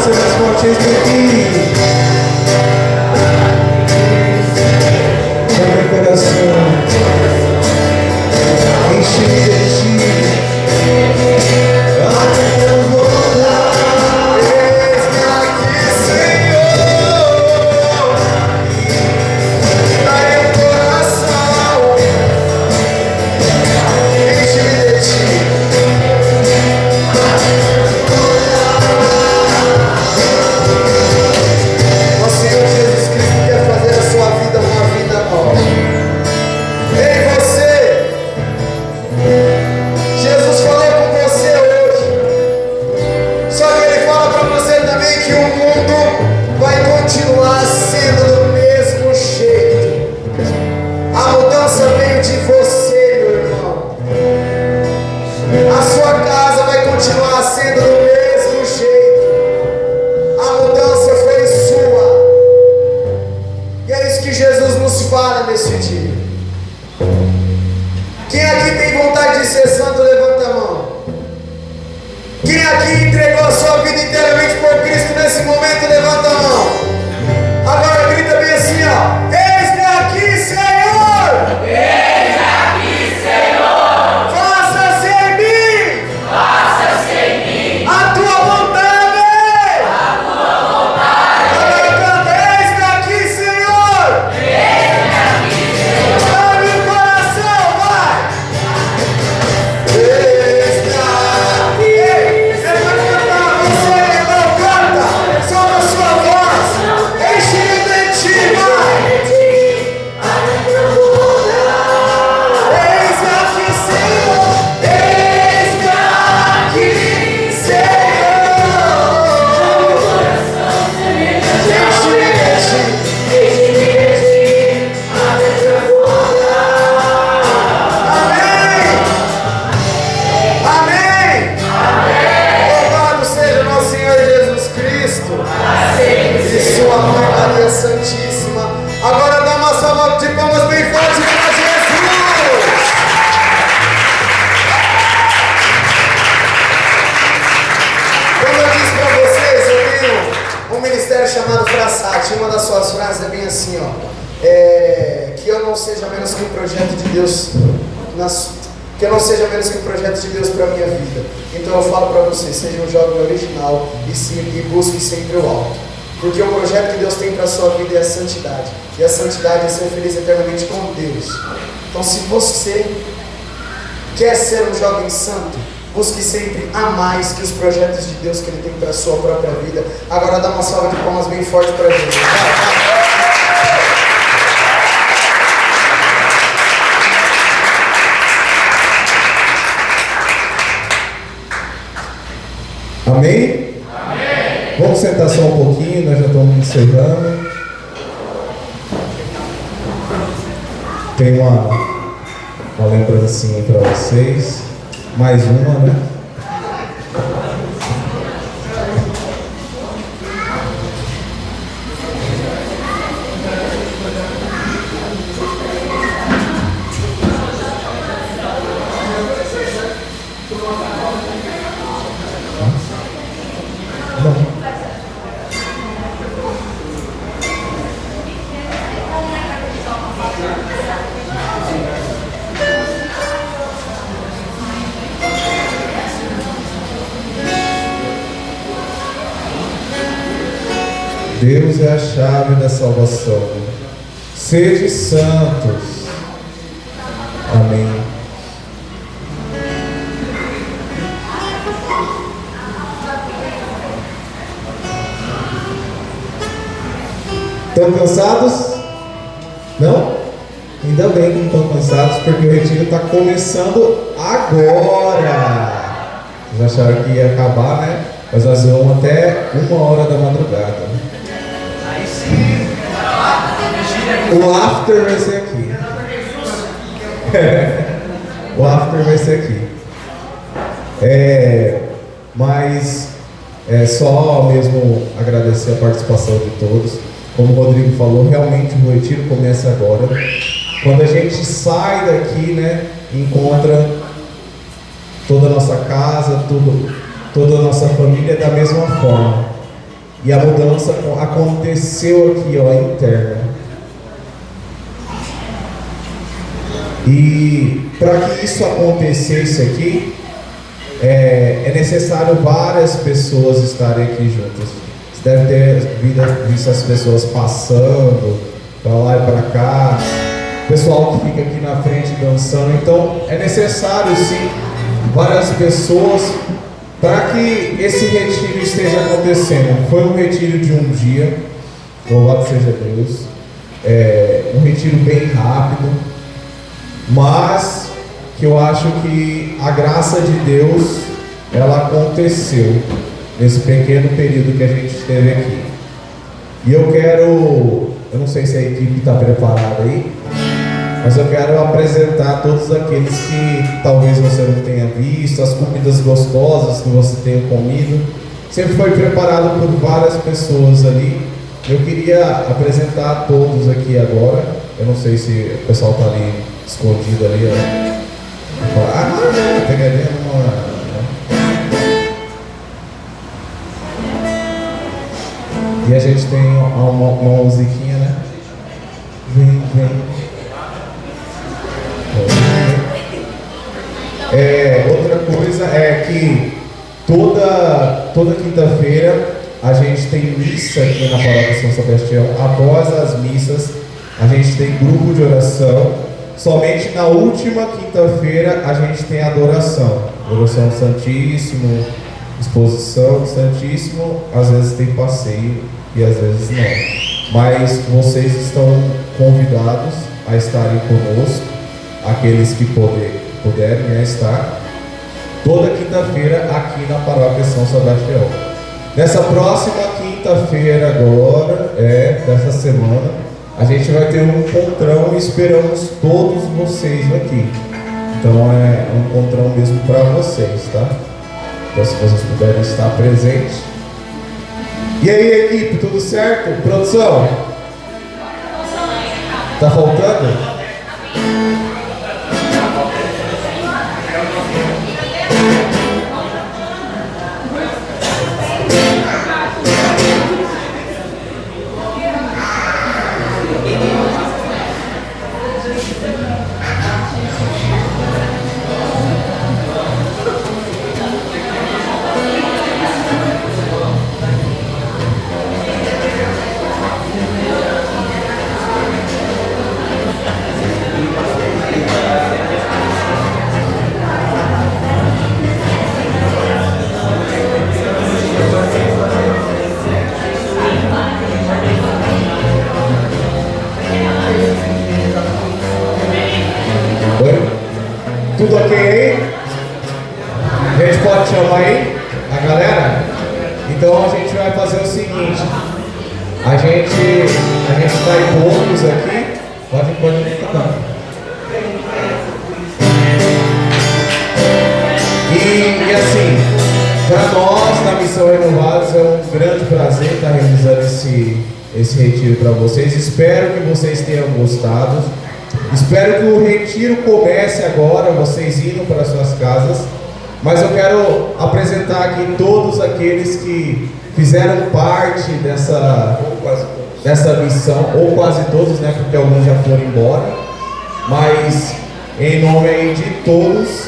você mais forte, eis-me aqui. Dá meu coração, enche-me de ti. Até eu voltar, eis-me aqui, Senhor. Dá meu coração, enche-me de ti. Nosso Senhor Jesus Cristo quer fazer a sua vida uma vida nova. Ei, você! Jesus falou com você hoje. Só que Ele fala para você também que o mundo vai continuar sendo do mesmo jeito. A mudança veio de você, meu irmão. A sua casa vai continuar sendo do mesmo jeito. A mudança foi sua. E é isso que Jesus nos fala nesse dia. Quem aqui tem vontade de ser santo, levanta a mão. Quem aqui entregou a sua vida inteiramente por Cristo nesse momento, levanta a mão. Agora grita bem assim, ó. Eis-me aqui, Senhor! Faça-se em mim! A tua vontade! Agora canta, eis-me aqui, Senhor! Abre o coração, vai! Eis-me aqui! Você vai cantar, você, irmão, canta! Solta a sua voz! Enche-me de ti, vai! Eis-me aqui, Senhor! Eis-me aqui, Senhor! Enche-me de ti! Amém! Louvado seja nosso Senhor Jesus Cristo e sua Mãe Maria Santíssima. Agora dá uma salva de palmas bem forte para Jesus! Como eu disse para vocês, eu tenho um ministério chamado Frassati. Uma das suas frases é bem assim, ó. Que eu não seja menos que um projeto de Deus que eu não seja menos que um projeto de Deus para a minha vida. Então eu falo para vocês, seja um jovem original e busque sempre o alto. Porque o projeto que Deus tem para a sua vida é a santidade. E a santidade é ser feliz eternamente com Deus. Então se você quer ser um jovem santo, busque sempre a mais que os projetos de Deus que Ele tem para a sua própria vida. Agora dá uma salva de palmas bem forte para Jesus. Vai. Amém? Vamos sentar só um pouquinho, nós já estamos encerrando. Tem uma lembrancinha para vocês. Mais uma, né? Deus é a chave da salvação. Sede santos. Amém. Estão cansados? Não? Ainda bem que não estão cansados, porque o retiro está começando agora. Vocês acharam que ia acabar, né? Mas nós vamos até 1h da madrugada. O after vai ser aqui. O after vai ser aqui. Mas é só mesmo agradecer a participação de todos. Como o Rodrigo falou, realmente o retiro começa agora. Quando a gente sai daqui, né, encontra toda a nossa casa, toda a nossa família da mesma forma. E a mudança aconteceu aqui, ó, interna. E para que isso acontecesse aqui, é necessário várias pessoas estarem aqui juntas. Você deve ter visto as pessoas passando para lá e para cá, o pessoal que fica aqui na frente dançando. Então é necessário sim várias pessoas para que esse retiro esteja acontecendo. Foi um retiro de um dia, louvado seja Deus, um retiro bem rápido, mas que eu acho que a graça de Deus, ela aconteceu nesse pequeno período que a gente esteve aqui. E eu não sei se a equipe está preparada aí, mas eu quero apresentar todos aqueles que talvez você não tenha visto, as comidas gostosas que você tenha comido. Sempre foi preparado por várias pessoas ali. Eu queria apresentar a todos aqui agora. Eu não sei se o pessoal está ali escondido ali, ó. Pegadinha numa... E a gente tem uma musiquinha, né? Vem, vem. Outra coisa é que toda quinta-feira a gente tem missa aqui na Paróquia São Sebastião. Após as missas, a gente tem grupo de oração. Somente na última quinta-feira a gente tem adoração. Adoração do Santíssimo, exposição do Santíssimo. Às vezes tem passeio e às vezes não. Mas vocês estão convidados a estarem conosco, aqueles que puderem estar, toda quinta-feira aqui na Paróquia São Sebastião. Nessa próxima quinta-feira agora, dessa semana, a gente vai ter um encontrão e esperamos todos vocês aqui. Então é um encontrão mesmo para vocês, tá? Então se vocês puderem estar presentes. E aí, equipe, tudo certo? Produção? Tá faltando? Tudo ok aí? A gente pode chamar aí a galera? Então a gente vai fazer o seguinte. A gente vai poucos aqui. Pode ficar. E assim, para nós na Missão Renovados é um grande prazer estar realizando esse retiro para vocês. Espero que vocês tenham gostado. Espero que o retiro comece agora, vocês indo para suas casas. Mas eu quero apresentar aqui todos aqueles que fizeram parte dessa missão, ou quase todos, né? Porque alguns já foram embora. Mas em nome aí de todos,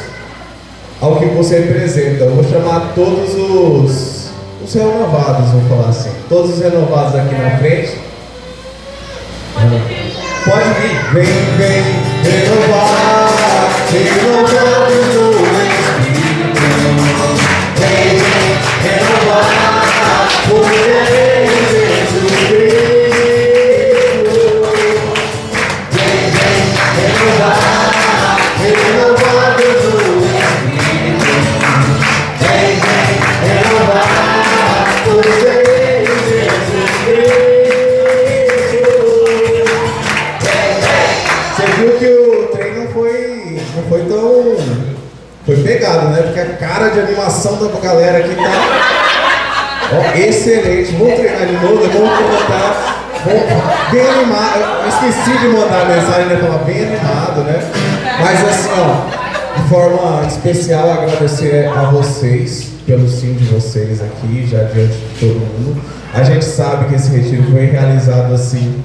ao que você representa, eu vou chamar todos os renovados, vou falar assim. Todos os renovados aqui na frente. Pode vir, vem renovar, renovados no Espírito. Vem renovar, poder de Jesus Cristo. Vem renovar, renovados no Espírito. Vem renovar, poder de Jesus Cristo. Viu que o trem não foi tão... Foi pegado, né? Porque a cara de animação da galera aqui tá excelente. Vamos treinar de novo, vamos colocar bem animado. Eu esqueci de mandar a mensagem, né? Falar bem animado, né? Mas assim, De forma especial, agradecer a vocês pelo sim de vocês aqui, já diante de todo mundo. A gente sabe que esse retiro foi realizado assim,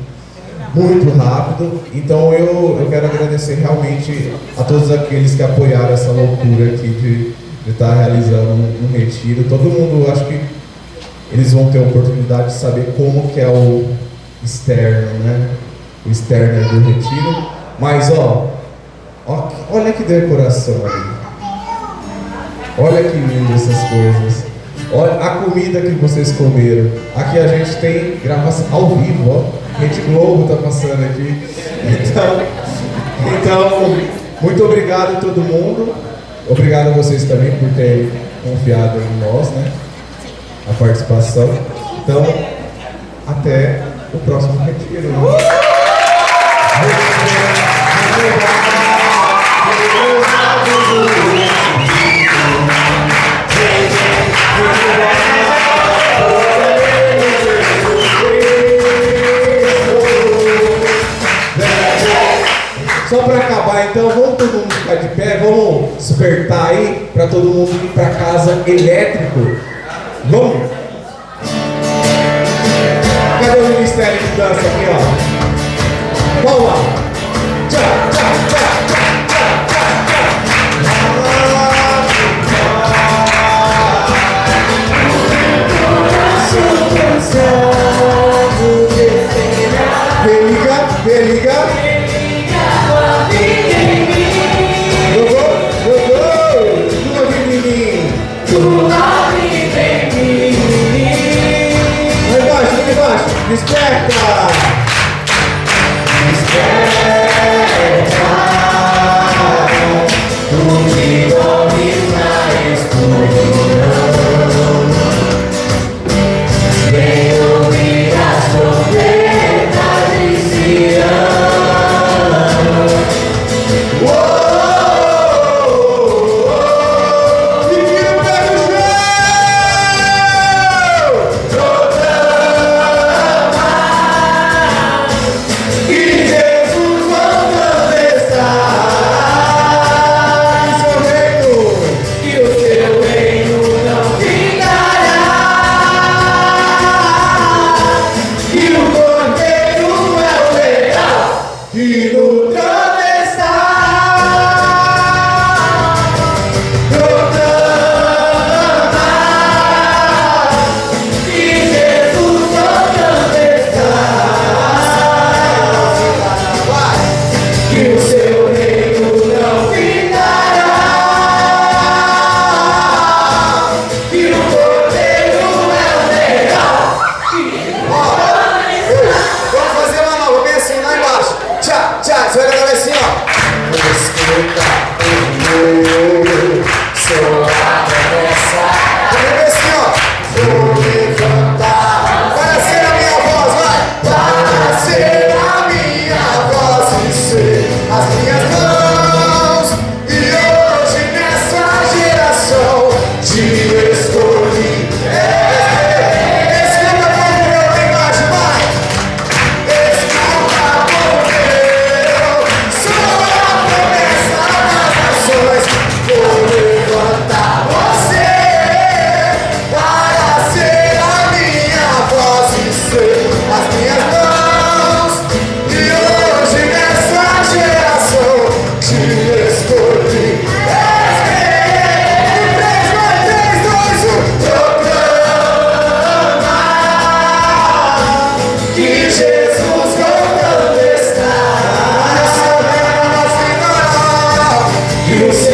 muito rápido, então eu quero agradecer realmente a todos aqueles que apoiaram essa loucura aqui de estar realizando um retiro. Todo mundo, acho que eles vão ter a oportunidade de saber como que é o externo, né? O externo do retiro. Mas olha que decoração ali. Olha que lindo essas coisas. Olha a comida que vocês comeram. Aqui a gente tem gravação ao vivo, ó. Rede Globo tá passando aqui. Então, muito obrigado a todo mundo. Obrigado a vocês também por terem confiado em nós, né? A participação. Então, até o próximo retiro. Só para acabar, então, vamos todo mundo ficar de pé, vamos despertar aí para todo mundo ir para casa elétrico. Vamos? Cadê o Ministério de Dança aqui, ó? Vamos lá. Tchau, tchau, tchau, tchau, tchau, tchau. Religa. Desperta! Desperta! Tu que dormes na escuridão, vem ouvir as trombetas de Sião. You